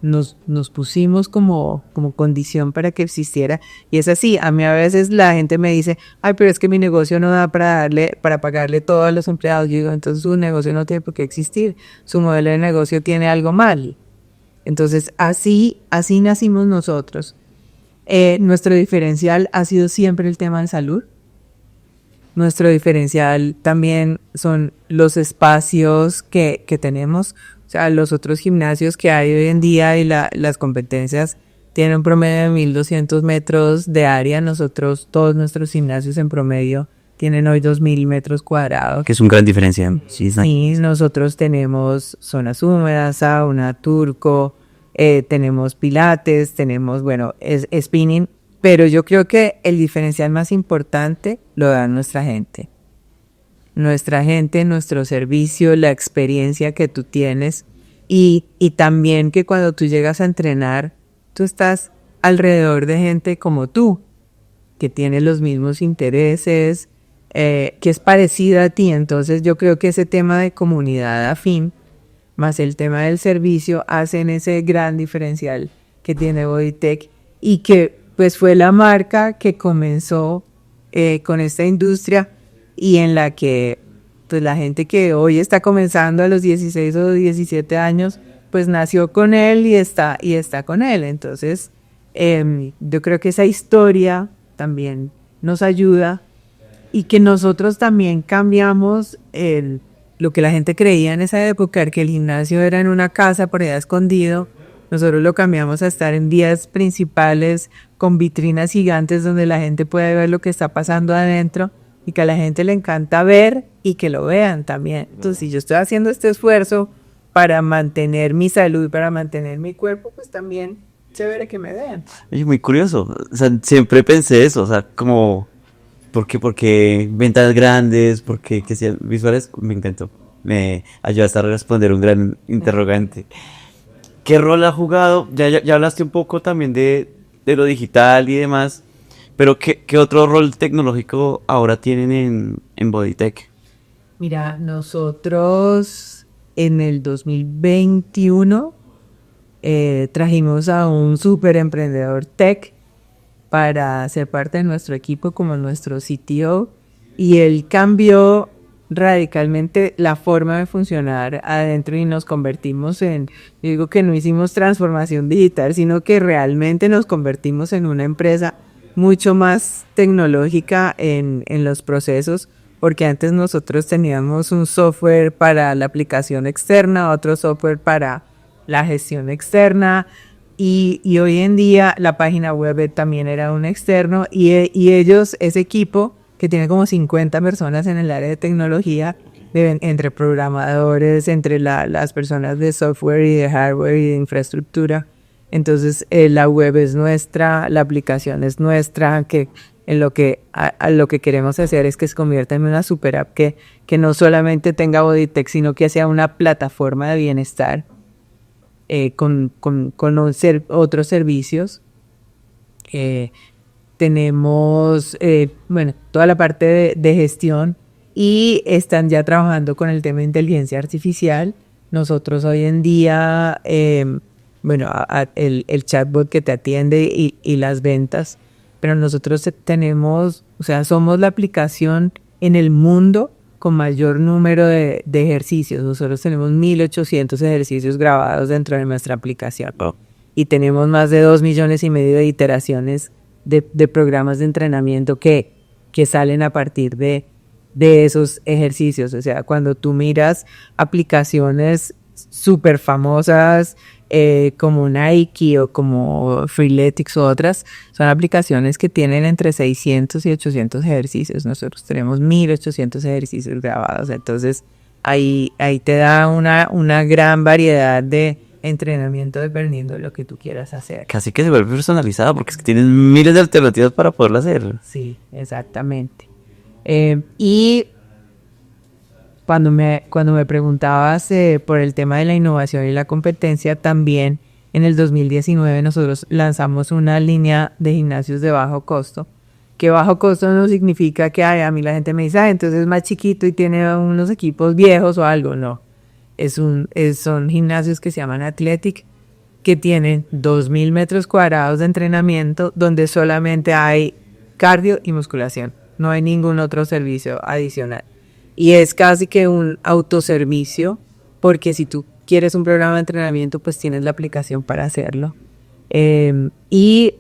nos pusimos como condición para que existiera. Y es así, a mí a veces la gente me dice, ay, pero es que mi negocio no da para pagarle todo a los empleados. Yo digo, entonces su negocio no tiene por qué existir, su modelo de negocio tiene algo mal. Entonces así nacimos nosotros. Nuestro diferencial ha sido siempre el tema de salud. Nuestro diferencial también son los espacios que tenemos. O sea, los otros gimnasios que hay hoy en día y las competencias tienen un promedio de 1.200 metros de área. Nosotros, todos nuestros gimnasios en promedio tienen hoy 2.000 metros cuadrados. Que es una gran diferencia. Sí, Sí, nosotros tenemos zonas húmedas, sauna, turco, tenemos pilates, tenemos, bueno, spinning, pero yo creo que el diferencial más importante lo da nuestra gente. Nuestra gente, nuestro servicio, la experiencia que tú tienes y también que cuando tú llegas a entrenar, tú estás alrededor de gente como tú, que tiene los mismos intereses, que es parecida a ti. Entonces yo creo que ese tema de comunidad afín más el tema del servicio hacen ese gran diferencial que tiene Bodytech y que pues fue la marca que comenzó con esta industria y en la que pues la gente que hoy está comenzando a los 16 o 17 años pues nació con él y está con él. Entonces yo creo que esa historia también nos ayuda y que nosotros también cambiamos lo que la gente creía en esa época, que el gimnasio era en una casa por allá escondido. Nosotros lo cambiamos a estar en vías principales con vitrinas gigantes donde la gente puede ver lo que está pasando adentro y que a la gente le encanta ver y que lo vean también. Entonces, si yo estoy haciendo este esfuerzo para mantener mi salud, para mantener mi cuerpo, pues también chévere que me vean. Oye, muy curioso. O sea, siempre pensé eso, o sea, como... Porque ventas grandes, porque que sean visuales, me encantó. Me ayudaste a responder un gran interrogante. ¿Qué rol ha jugado? Ya hablaste un poco también de lo digital y demás, pero ¿qué otro rol tecnológico ahora tienen en Bodytech? Mira, nosotros en el 2021 trajimos a un súper emprendedor tech para ser parte de nuestro equipo como nuestro CTO y él cambió radicalmente la forma de funcionar adentro y nos convertimos yo digo que no hicimos transformación digital, sino que realmente nos convertimos en una empresa mucho más tecnológica en los procesos, porque antes nosotros teníamos un software para la aplicación externa, otro software para la gestión externa, y hoy en día la página web también era un externo y ellos, ese equipo que tiene como 50 personas en el área de tecnología, entre programadores, entre las personas de software y de hardware y de infraestructura. Entonces la web es nuestra, la aplicación es nuestra, que en lo que queremos hacer es que se convierta en una super app que no solamente tenga Bodytech, sino que sea una plataforma de bienestar. Con otros servicios. Tenemos toda la parte de gestión y están ya trabajando con el tema de inteligencia artificial. Nosotros hoy en día, el chatbot que te atiende y las ventas, pero nosotros tenemos, o sea, somos la aplicación en el mundo con mayor número de ejercicios. Nosotros tenemos 1.800 ejercicios grabados dentro de nuestra aplicación. Oh. Y tenemos más de 2,5 millones de iteraciones de programas de entrenamiento que salen a partir de esos ejercicios. O sea, cuando tú miras aplicaciones súper famosas como Nike o como Freeletics u otras, son aplicaciones que tienen entre 600 y 800 ejercicios. Nosotros tenemos 1.800 ejercicios grabados. Entonces ahí te da una gran variedad de entrenamiento dependiendo de lo que tú quieras hacer. Casi que se vuelve personalizada porque es que tienen miles de alternativas para poderlo hacer. Sí, exactamente. Y cuando me preguntabas por el tema de la innovación y la competencia, también en el 2019 nosotros lanzamos una línea de gimnasios de bajo costo. Que bajo costo no significa que a mí la gente me dice, entonces es más chiquito y tiene unos equipos viejos o algo. No, son gimnasios que se llaman Athletic, que tienen 2.000 metros cuadrados de entrenamiento donde solamente hay cardio y musculación. No hay ningún otro servicio adicional. Y es casi que un autoservicio, porque si tú quieres un programa de entrenamiento, pues tienes la aplicación para hacerlo. Y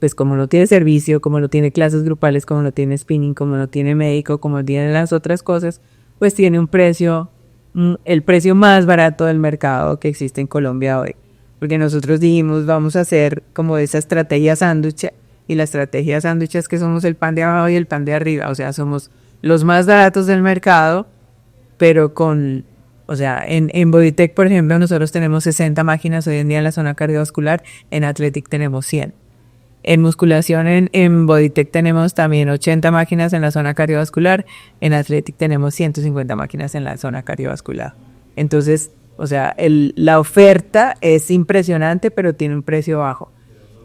pues como no tiene servicio, como no tiene clases grupales, como no tiene spinning, como no tiene médico, como no tiene las otras cosas, pues tiene un precio, el precio más barato del mercado que existe en Colombia hoy. Porque nosotros dijimos, vamos a hacer como esa estrategia sándwich, y la estrategia sándwich es que somos el pan de abajo y el pan de arriba, o sea, somos los más baratos del mercado, pero o sea, en Bodytech, por ejemplo, nosotros tenemos 60 máquinas hoy en día en la zona cardiovascular, en Athletic tenemos 100. En musculación, en Bodytech tenemos también 80 máquinas en la zona cardiovascular, en Athletic tenemos 150 máquinas en la zona cardiovascular. Entonces, o sea, la oferta es impresionante, pero tiene un precio bajo.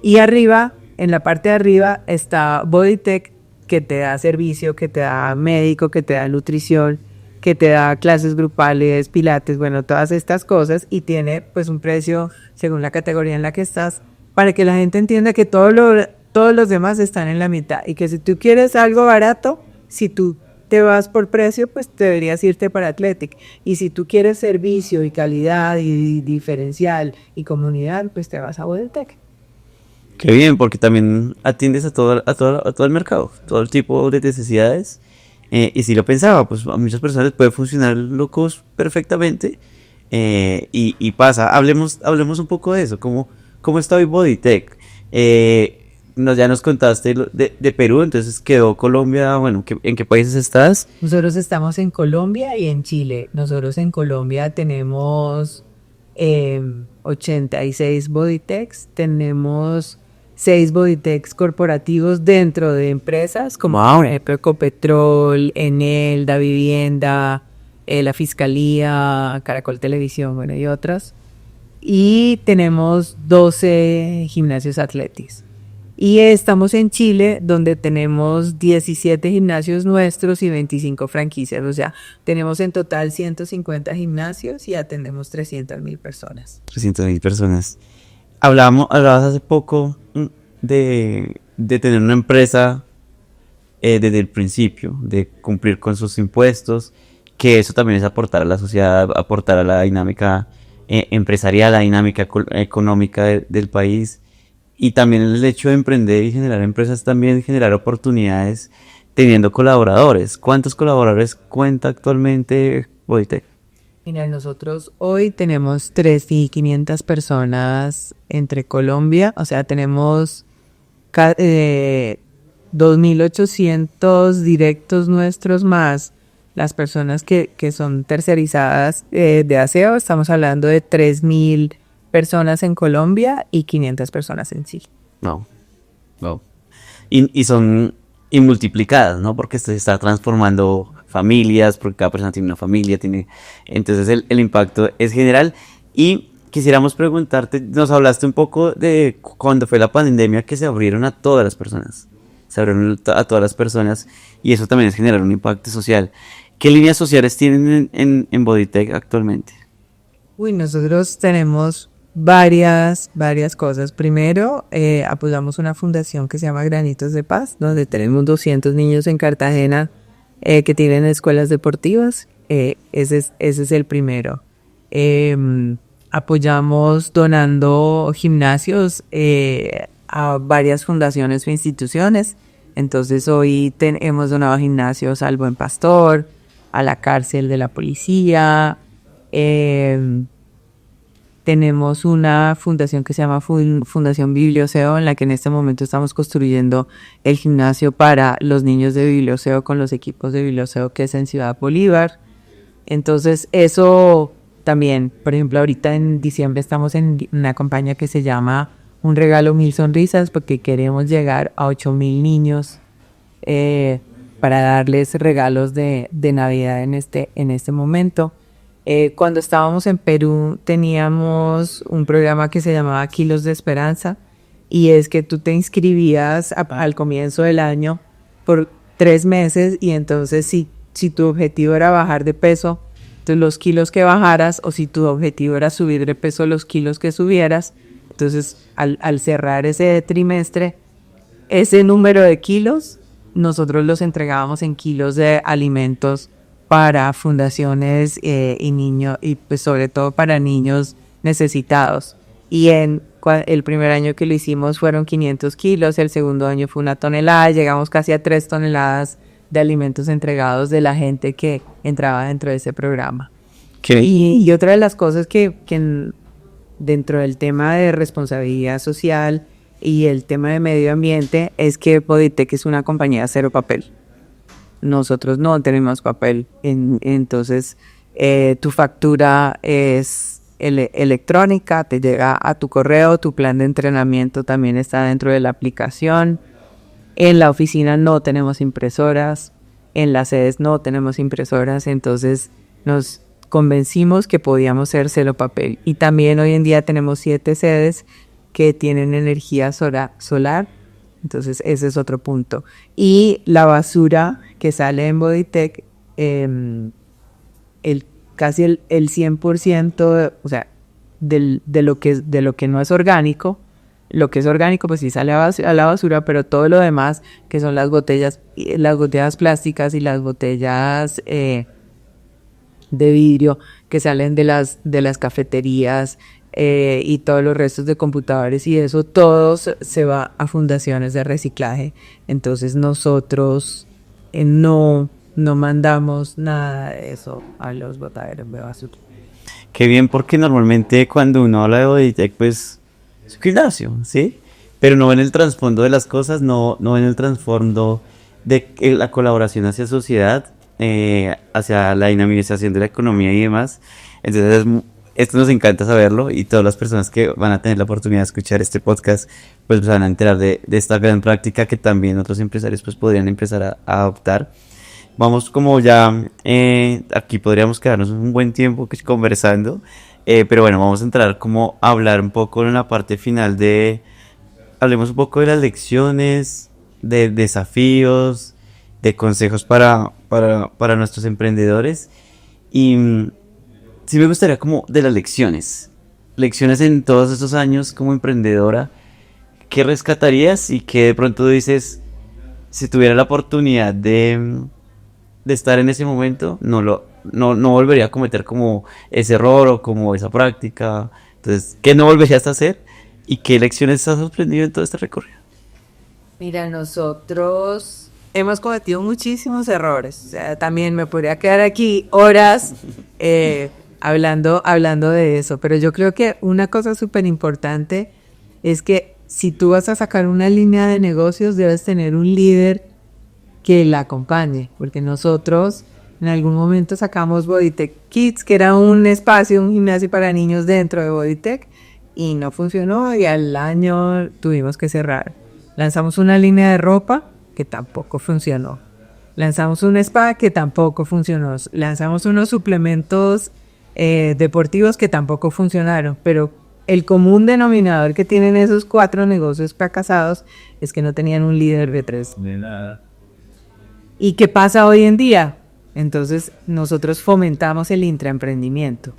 Y arriba, en la parte de arriba, está Bodytech, que te da servicio, que te da médico, que te da nutrición, que te da clases grupales, pilates, bueno, todas estas cosas, y tiene pues un precio según la categoría en la que estás, para que la gente entienda que todos los demás están en la mitad, y que si tú quieres algo barato, si tú te vas por precio, pues deberías irte para Athletic, y si tú quieres servicio y calidad y diferencial y comunidad, pues te vas a Bodytech. Qué bien, porque también atiendes a todo el mercado, todo el tipo de necesidades. Y si lo pensaba, pues a muchas personas les puede funcionar low cost perfectamente. Y pasa, hablemos un poco de eso, cómo está hoy Bodytech. Ya nos contaste de Perú, entonces quedó Colombia, bueno, ¿en qué países estás? Nosotros estamos en Colombia y en Chile. Nosotros en Colombia tenemos 86 Bodytechs, tenemos 6 Bodytechs corporativos dentro de empresas como Ecopetrol, Enel, Da Vivienda, la Fiscalía, Caracol Televisión, bueno, y otras. Y tenemos 12 gimnasios Atletis. Y estamos en Chile, donde tenemos 17 gimnasios nuestros y 25 franquicias. O sea, tenemos en total 150 gimnasios y atendemos 300.000 personas. 300.000 personas. Hablabas hace poco de tener una empresa desde el principio, de cumplir con sus impuestos, que eso también es aportar a la sociedad, aportar a la dinámica empresarial, la dinámica económica del país. Y también el hecho de emprender y generar empresas, también generar oportunidades teniendo colaboradores. ¿Cuántos colaboradores cuenta actualmente Bodytech? Mira, nosotros hoy tenemos 3.500 personas entre Colombia, o sea, tenemos 2.800 directos nuestros más las personas que son tercerizadas de aseo. Estamos hablando de 3.000 personas en Colombia y 500 personas en Chile. No, no. Y son multiplicadas, ¿no? Porque se está transformando familias, porque cada persona tiene una familia, entonces el impacto es general. Y quisiéramos preguntarte, nos hablaste un poco de cuando fue la pandemia, que se abrieron a todas las personas, a todas las personas, y eso también es generar un impacto social. ¿Qué líneas sociales tienen en Bodytech actualmente? Nosotros tenemos varias cosas. Primero, apoyamos una fundación que se llama Granitos de Paz, donde tenemos 200 niños en Cartagena que tienen escuelas deportivas. Ese es el primero. Apoyamos donando gimnasios a varias fundaciones o instituciones. Entonces hoy hemos donado gimnasios al Buen Pastor, a la cárcel de la policía. Tenemos una fundación que se llama Fundación Biblioseo, en la que en este momento estamos construyendo el gimnasio para los niños de Biblioseo con los equipos de Biblioseo, que es en Ciudad Bolívar. Entonces eso también, por ejemplo, ahorita en diciembre estamos en una campaña que se llama Un regalo, 1000 sonrisas, porque queremos llegar a 8.000 niños para darles regalos de Navidad en este momento. Cuando estábamos en Perú teníamos un programa que se llamaba Kilos de Esperanza, y es que tú te inscribías al comienzo del año por 3 meses, y entonces si tu objetivo era bajar de peso, entonces los kilos que bajaras, o si tu objetivo era subir de peso, los kilos que subieras, entonces al cerrar ese trimestre, ese número de kilos nosotros los entregábamos en kilos de alimentos para fundaciones y niños, y pues sobre todo para niños necesitados. Y en El primer año que lo hicimos fueron 500 kilos, el segundo año fue 1 tonelada, llegamos casi a 3 toneladas de alimentos entregados de la gente que entraba dentro de ese programa. Y otra de las cosas que dentro del tema de responsabilidad social y el tema de medio ambiente es que Bodytech es una compañía cero papel. Nosotros no tenemos papel, entonces tu factura es electrónica, te llega a tu correo, tu plan de entrenamiento también está dentro de la aplicación. En la oficina no tenemos impresoras, en las sedes no tenemos impresoras, entonces nos convencimos que podíamos ser cero papel. Y también hoy en día tenemos 7 sedes que tienen energía solar, entonces ese es otro punto. Y la basura que sale en Bodytech, casi el 100%, o sea, de lo que no es orgánico, lo que es orgánico pues sí sale a la basura, pero todo lo demás, que son las botellas plásticas y las botellas de vidrio que salen de las cafeterías y todos los restos de computadores y eso, todo se va a fundaciones de reciclaje. Entonces nosotros no mandamos nada de eso a los botaderos de basura. Qué bien, porque normalmente cuando uno habla de Bodytech, pues es un gimnasio, ¿sí? Pero no ven el trasfondo de las cosas, no ven el trasfondo de la colaboración hacia sociedad, hacia la dinamización de la economía y demás. Entonces, esto nos encanta saberlo, y todas las personas que van a tener la oportunidad de escuchar este podcast, pues se van a enterar de esta gran práctica que también otros empresarios pues podrían empezar a adoptar. Vamos como ya, aquí podríamos quedarnos un buen tiempo conversando, pero bueno, vamos a entrar como a hablar un poco en la parte final hablemos un poco de las lecciones, de desafíos, de consejos para nuestros emprendedores. Y sí me gustaría como de las lecciones en todos estos años como emprendedora, ¿qué rescatarías y qué de pronto dices, si tuviera la oportunidad de estar en ese momento, no volvería a cometer como ese error o como esa práctica? Entonces, ¿qué no volverías a hacer y qué lecciones has aprendido en todo este recorrido? Mira, nosotros hemos cometido muchísimos errores. O sea, también me podría quedar aquí horas hablando de eso, pero yo creo que una cosa súper importante es que si tú vas a sacar una línea de negocios, debes tener un líder que la acompañe, porque nosotros en algún momento sacamos Bodytech Kids, que era un gimnasio para niños dentro de Bodytech, y no funcionó, y al año tuvimos que cerrar. Lanzamos una línea de ropa que tampoco funcionó. Lanzamos un spa que tampoco funcionó. Lanzamos unos suplementos deportivos que tampoco funcionaron, pero el común denominador que tienen esos 4 negocios fracasados es que no tenían un líder detrás. De nada. ¿Y qué pasa hoy en día? Entonces nosotros fomentamos el intraemprendimiento.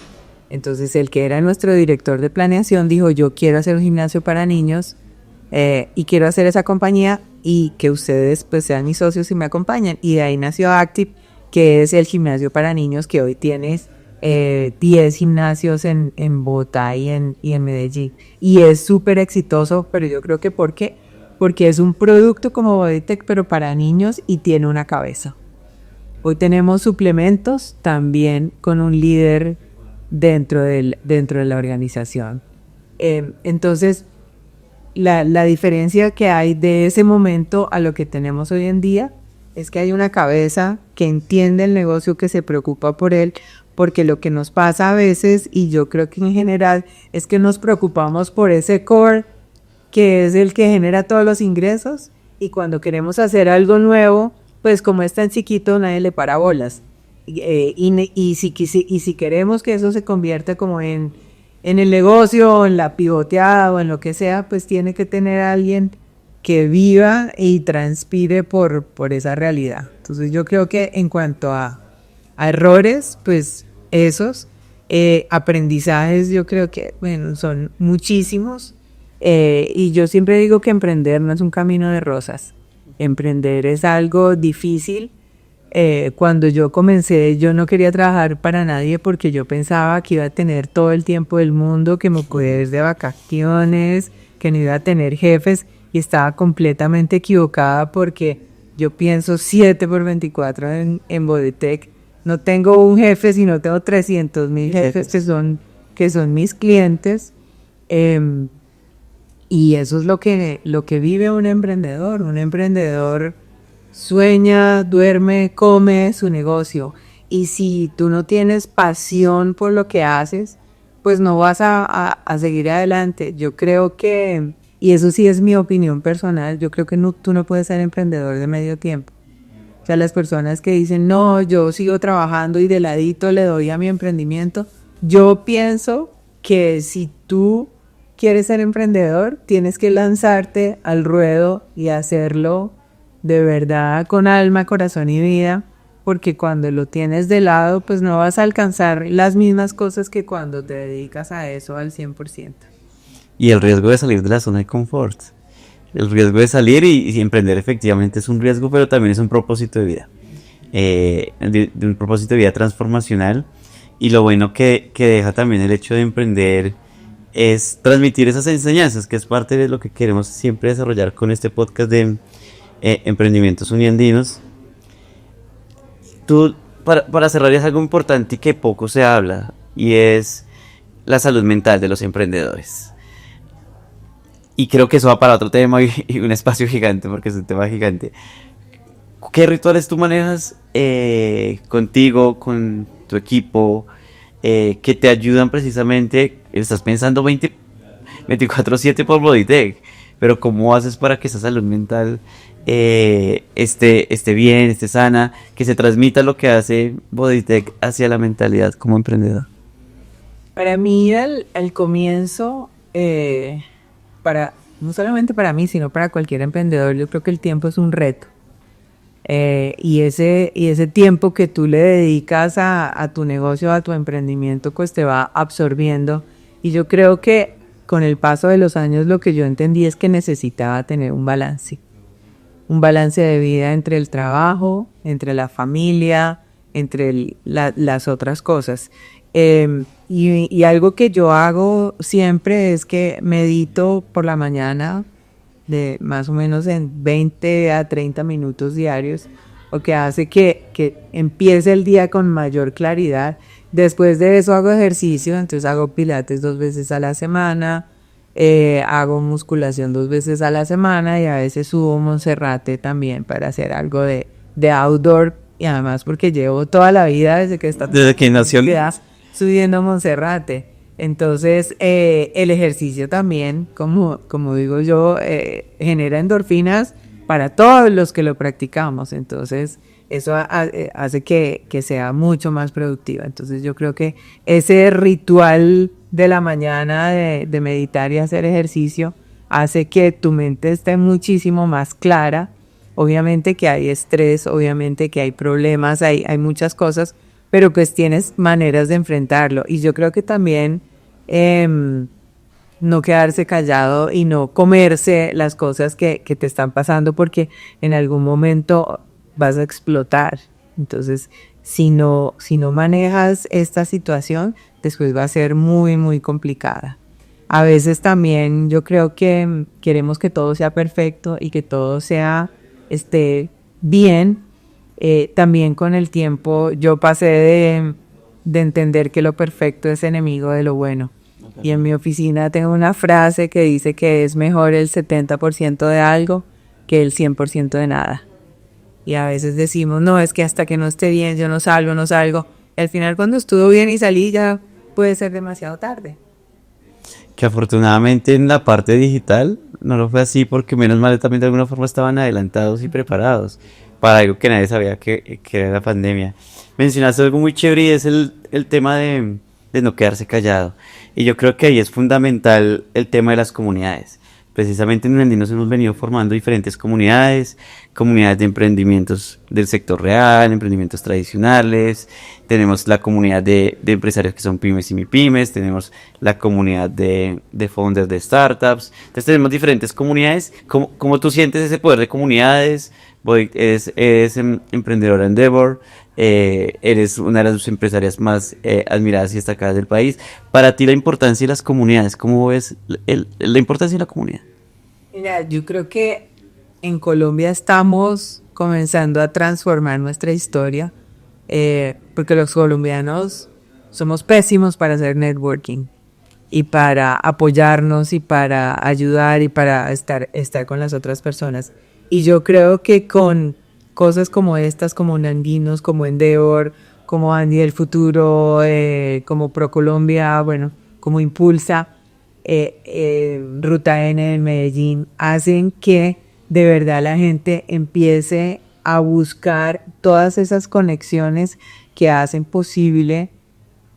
Entonces el que era nuestro director de planeación dijo, yo quiero hacer un gimnasio para niños y quiero hacer esa compañía y que ustedes pues sean mis socios y me acompañen. Y de ahí nació Active, que es el gimnasio para niños que hoy tienes 10 gimnasios en Bogotá y en Medellín. Y es súper exitoso, pero yo creo que porque es un producto como Bodytech, pero para niños y tiene una cabeza. Hoy tenemos suplementos también con un líder dentro de la organización. Entonces, la diferencia que hay de ese momento a lo que tenemos hoy en día es que hay una cabeza que entiende el negocio, que se preocupa por él, porque lo que nos pasa a veces, y yo creo que en general, es que nos preocupamos por ese core, que es el que genera todos los ingresos, y cuando queremos hacer algo nuevo, pues como es tan chiquito, nadie le para bolas. Y si queremos que eso se convierta como en el negocio, o en la pivoteada, o en lo que sea, pues tiene que tener a alguien que viva y transpire por esa realidad. Entonces yo creo que en cuanto a errores, pues esos aprendizajes, yo creo que son muchísimos. Y yo siempre digo que emprender no es un camino de rosas. Emprender es algo difícil, Cuando yo comencé, yo no quería trabajar para nadie porque yo pensaba que iba a tener todo el tiempo del mundo, que me podía ir de vacaciones, que no iba a tener jefes, y estaba completamente equivocada porque yo pienso 7 por 24 en Bodytech. No tengo un jefe, sino tengo 300.000 jefes que son mis clientes. Y eso es lo que vive un emprendedor. Un emprendedor sueña, duerme, come su negocio. Y si tú no tienes pasión por lo que haces, pues no vas a seguir adelante. Yo creo que, y eso sí es mi opinión personal, yo creo que tú no puedes ser emprendedor de medio tiempo. O sea, las personas que dicen, no, yo sigo trabajando y de ladito le doy a mi emprendimiento. Yo pienso que si tú quieres ser emprendedor, tienes que lanzarte al ruedo y hacerlo de verdad con alma, corazón y vida, porque cuando lo tienes de lado, pues no vas a alcanzar las mismas cosas que cuando te dedicas a eso al 100%. Y el riesgo de salir de la zona de confort. El riesgo de salir y emprender efectivamente es un riesgo, pero también es un propósito de vida. De un propósito de vida transformacional. Y lo bueno que deja también el hecho de emprender es transmitir esas enseñanzas, que es parte de lo que queremos siempre desarrollar con este podcast de Emprendimientos Uniandinos. Tú, para cerrar, es algo importante y que poco se habla, y es la salud mental de los emprendedores. Y creo que eso va para otro tema y un espacio gigante, porque es un tema gigante. ¿Qué rituales tú manejas contigo, con tu equipo, que te ayudan precisamente? Estás pensando 24/7 por Bodytech, pero ¿cómo haces para que esa salud mental esté bien, esté sana, que se transmita lo que hace Bodytech hacia la mentalidad como emprendedor? Para mí, al comienzo, no solamente para mí, sino para cualquier emprendedor, yo creo que el tiempo es un reto. Y ese tiempo que tú le dedicas a tu negocio, a tu emprendimiento, pues te va absorbiendo. Y yo creo que con el paso de los años lo que yo entendí es que necesitaba tener un balance de vida entre el trabajo, entre la familia, entre las otras cosas. Y algo que yo hago siempre es que medito por la mañana de más o menos en 20 a 30 minutos diarios, lo que hace que empiece el día con mayor claridad. Después de eso hago ejercicio, entonces hago pilates 2 veces a la semana, hago musculación 2 veces a la semana y a veces subo Monserrate también para hacer algo de outdoor, y además porque llevo toda la vida desde que nació subiendo Monserrate. Entonces el ejercicio también, como digo yo, genera endorfinas para todos los que lo practicamos. Entonces eso hace que sea mucho más productiva. Entonces yo creo que ese ritual de la mañana de meditar y hacer ejercicio hace que tu mente esté muchísimo más clara. Obviamente que hay estrés, obviamente que hay problemas, hay muchas cosas, pero pues tienes maneras de enfrentarlo. Y yo creo que también no quedarse callado y no comerse las cosas que te están pasando, porque en algún momento vas a explotar. Entonces, si no manejas esta situación, después va a ser muy, muy complicada. A veces también yo creo que queremos que todo sea perfecto y que todo esté bien. También con el tiempo yo pasé de entender que lo perfecto es enemigo de lo bueno. Y en mi oficina tengo una frase que dice que es mejor el 70% de algo que el 100% de nada. Y a veces decimos, no, es que hasta que no esté bien yo no salgo. Y al final cuando estuvo bien y salí ya puede ser demasiado tarde. Que afortunadamente en la parte digital no lo fue así, porque menos mal también de alguna forma estaban adelantados y preparados para algo que nadie sabía que era la pandemia. Mencionaste algo muy chévere y es el tema de no quedarse callado. Y yo creo que ahí es fundamental el tema de las comunidades. Precisamente en Uniandinos hemos venido formando diferentes comunidades de emprendimientos del sector real, emprendimientos tradicionales. Tenemos la comunidad de empresarios que son pymes y mipymes, tenemos la comunidad de founders de startups. Entonces tenemos diferentes comunidades. ¿Cómo tú sientes ese poder de comunidades Eres emprendedora en Endeavor, eres una de las empresarias más admiradas y destacadas del país. Para ti la importancia de las comunidades, ¿cómo ves la importancia de la comunidad? Mira, yo creo que en Colombia estamos comenzando a transformar nuestra historia, porque los colombianos somos pésimos para hacer networking y para apoyarnos y para ayudar y para estar con las otras personas. Y yo creo que con cosas como estas, como Nandinos, como Endeavor, como Andy del Futuro, como ProColombia, bueno, como Impulsa, Ruta N en Medellín, hacen que de verdad la gente empiece a buscar todas esas conexiones que hacen posible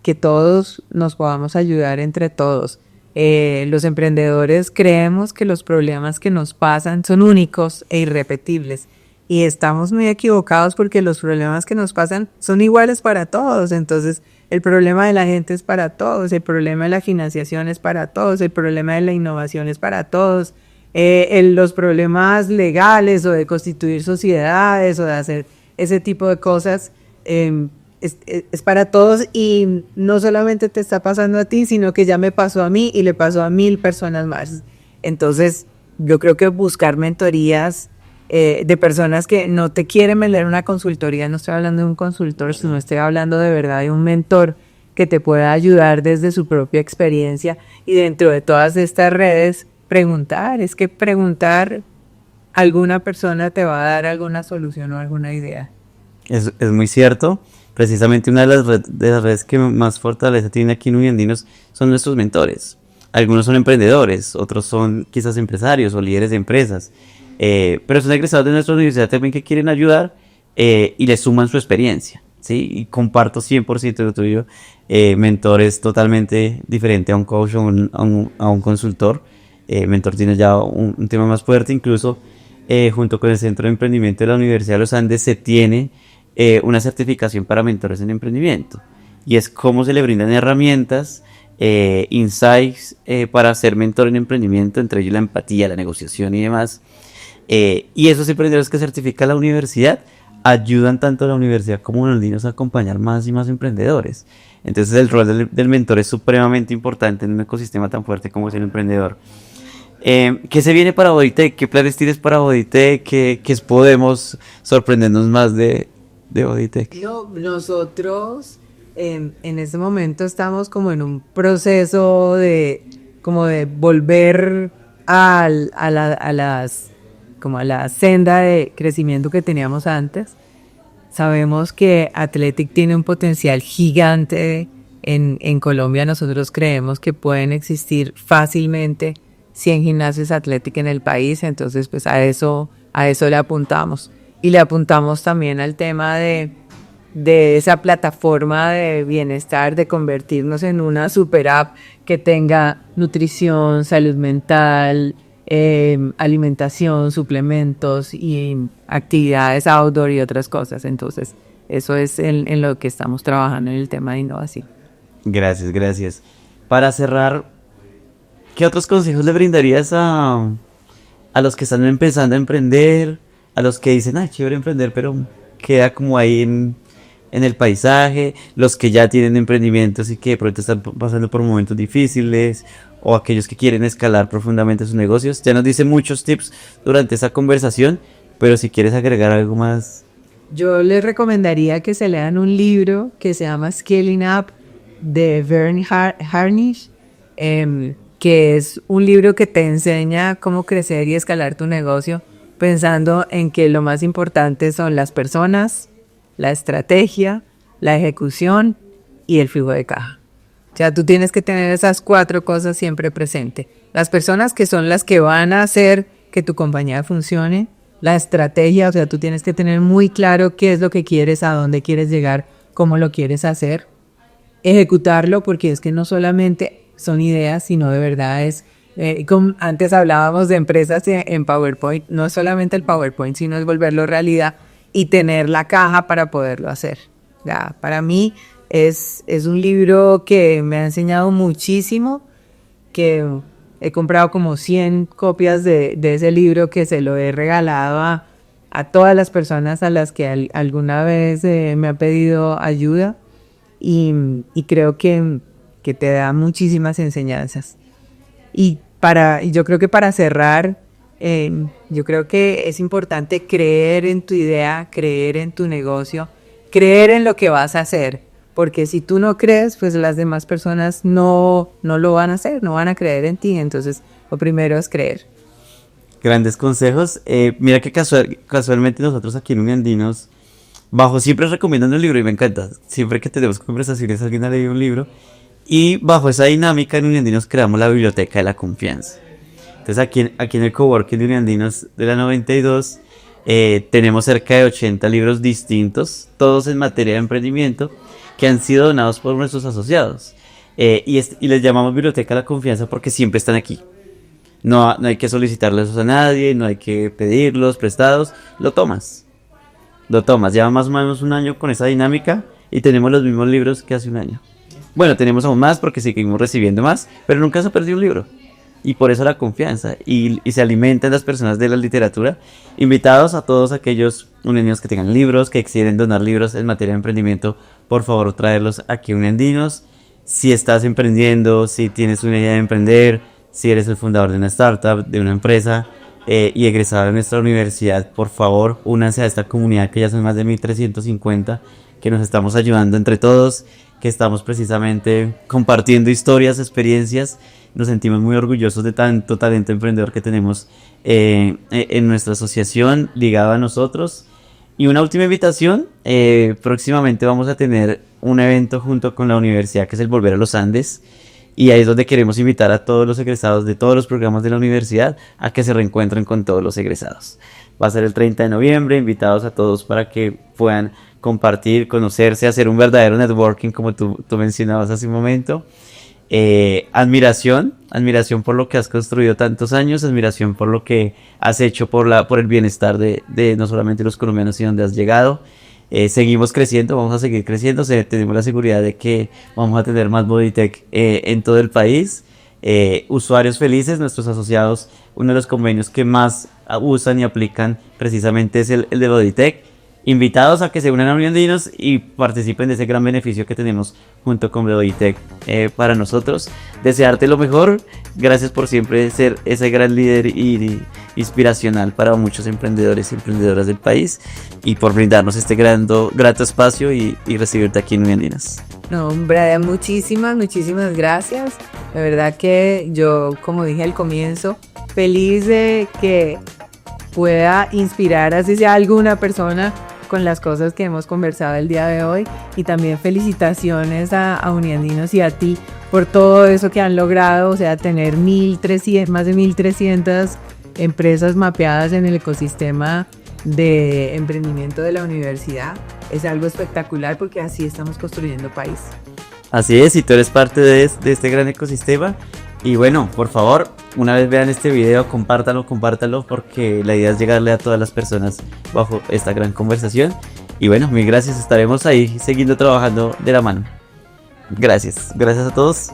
que todos nos podamos ayudar entre todos. Los emprendedores creemos que los problemas que nos pasan son únicos e irrepetibles y estamos muy equivocados porque los problemas que nos pasan son iguales para todos. Entonces el problema de la gente es para todos, el problema de la financiación es para todos, el problema de la innovación es para todos, los problemas legales o de constituir sociedades o de hacer ese tipo de cosas es para todos y no solamente te está pasando a ti, sino que ya me pasó a mí y le pasó a 1000 personas más. Entonces, yo creo que buscar mentorías de personas que no te quieren vender una consultoría, no estoy hablando de un consultor, sino estoy hablando de verdad de un mentor que te pueda ayudar desde su propia experiencia y dentro de todas estas redes, preguntar. Es que preguntar, alguna persona te va a dar alguna solución o alguna idea. Es muy cierto. Precisamente una de las redes que más fortaleza tiene aquí en Uniandinos son nuestros mentores. Algunos son emprendedores, otros son quizás empresarios o líderes de empresas, pero son egresados de nuestra universidad también que quieren ayudar y les suman su experiencia, ¿sí? Y comparto 100% lo tuyo. Mentor es totalmente diferente a un coach o a un consultor. Mentor tiene ya un tema más fuerte, incluso junto con el Centro de Emprendimiento de la Universidad de los Andes se tiene una certificación para mentores en emprendimiento y es cómo se le brindan herramientas, insights para ser mentor en emprendimiento, entre ellos la empatía, la negociación y demás. Y esos emprendedores que certifica la universidad ayudan tanto a la universidad como a Uniandinos a acompañar más y más emprendedores. Entonces el rol del mentor es supremamente importante en un ecosistema tan fuerte como es el emprendedor. ¿Qué se viene para Bodytech? ¿Qué planes tienes para Bodytech? ¿Qué podemos sorprendernos más de Bodytech? No, nosotros en este momento estamos como en un proceso de volver a la senda de crecimiento que teníamos antes. Sabemos que Athletic tiene un potencial gigante en Colombia. Nosotros creemos que pueden existir fácilmente 100 gimnasios Athletic en el país, entonces pues a eso le apuntamos. Y le apuntamos también al tema de esa plataforma de bienestar, de convertirnos en una super app que tenga nutrición, salud mental, alimentación, suplementos y actividades outdoor y otras cosas. Entonces, eso es en lo que estamos trabajando en el tema de innovación. Gracias. Para cerrar, ¿qué otros consejos le brindarías a los que están empezando a emprender? A los que dicen, chévere emprender, pero queda como ahí en el paisaje, los que ya tienen emprendimientos y que de pronto están pasando por momentos difíciles, o aquellos que quieren escalar profundamente sus negocios. Ya nos dice muchos tips durante esa conversación, pero si quieres agregar algo más. Yo les recomendaría que se lean un libro que se llama Scaling Up de Verne Harnish, que es un libro que te enseña cómo crecer y escalar tu negocio, pensando en que lo más importante son las personas, la estrategia, la ejecución y el flujo de caja. O sea, tú tienes que tener esas 4 cosas siempre presentes. Las personas, que son las que van a hacer que tu compañía funcione. La estrategia, o sea, tú tienes que tener muy claro qué es lo que quieres, a dónde quieres llegar, cómo lo quieres hacer. Ejecutarlo, porque es que no solamente son ideas, sino de verdad es... como antes hablábamos de empresas en PowerPoint, no es solamente el PowerPoint, sino es volverlo realidad y tener la caja para poderlo hacer. Ya, para mí es un libro que me ha enseñado muchísimo, que he comprado como 100 copias de ese libro, que se lo he regalado a todas las personas a las que alguna vez me han pedido ayuda y creo que te da muchísimas enseñanzas. Y yo creo que para cerrar, yo creo que es importante creer en tu idea, creer en tu negocio, creer en lo que vas a hacer, porque si tú no crees, pues las demás personas no lo van a hacer, no van a creer en ti. Entonces, lo primero es creer. Grandes consejos. Mira que casualmente nosotros aquí en Uniandinos, bajo siempre recomiendan un libro y me encanta. Siempre que tenemos conversaciones alguien ha leído un libro. Y bajo esa dinámica en Uniandinos creamos la Biblioteca de la Confianza. Entonces aquí en el coworking de Uniandinos de la 92 tenemos cerca de 80 libros distintos, todos en materia de emprendimiento, que han sido donados por nuestros asociados. Y les llamamos Biblioteca de la Confianza porque siempre están aquí. No hay que solicitarles a nadie, no hay que pedirlos prestados, lo tomas. Lleva más o menos un año con esa dinámica y tenemos los mismos libros que hace un año. Bueno, tenemos aún más porque seguimos recibiendo más, pero nunca se perdió un libro. Y por eso la confianza. Y se alimentan las personas de la literatura. Invitados a todos aquellos uniandinos que tengan libros, que quieren donar libros en materia de emprendimiento, por favor traerlos aquí a Uniandinos. Si estás emprendiendo, si tienes una idea de emprender, si eres el fundador de una startup, de una empresa y egresado de nuestra universidad, por favor, únanse a esta comunidad que ya son más de 1350, que nos estamos ayudando entre todos, que estamos precisamente compartiendo historias, experiencias. Nos sentimos muy orgullosos de tanto talento emprendedor que tenemos en nuestra asociación ligado a nosotros. Y una última invitación, próximamente vamos a tener un evento junto con la universidad que es el Volver a los Andes. Y ahí es donde queremos invitar a todos los egresados de todos los programas de la universidad a que se reencuentren con todos los egresados. Va a ser el 30 de noviembre, invitados a todos para que puedan compartir, conocerse, hacer un verdadero networking como tú mencionabas hace un momento. Admiración por lo que has construido tantos años, admiración por lo que has hecho por el bienestar de no solamente los colombianos y donde has llegado. Seguimos creciendo, vamos a seguir creciendo, tenemos la seguridad de que vamos a tener más Bodytech en todo el país. Usuarios felices, nuestros asociados, uno de los convenios que más usan y aplican precisamente es el de Bodytech. Invitados a que se unan a Uniandinos y participen de ese gran beneficio que tenemos junto con Bodytech para nosotros. Desearte lo mejor, gracias por siempre ser ese gran líder y inspiracional para muchos emprendedores y emprendedoras del país y por brindarnos este grato espacio y recibirte aquí en Uniandinos. No, Brian, muchísimas gracias. De verdad que yo, como dije al comienzo, feliz de que pueda inspirar así sea alguna persona con las cosas que hemos conversado el día de hoy. Y también felicitaciones a Uniandinos y a ti por todo eso que han logrado, o sea, tener más de 1300 empresas mapeadas en el ecosistema de emprendimiento de la universidad. Es algo espectacular porque así estamos construyendo país. Así es, y tú eres parte de este gran ecosistema. Y bueno, por favor, una vez vean este video, compártalo, porque la idea es llegarle a todas las personas bajo esta gran conversación. Y bueno, mil gracias, estaremos ahí siguiendo trabajando de la mano. Gracias a todos.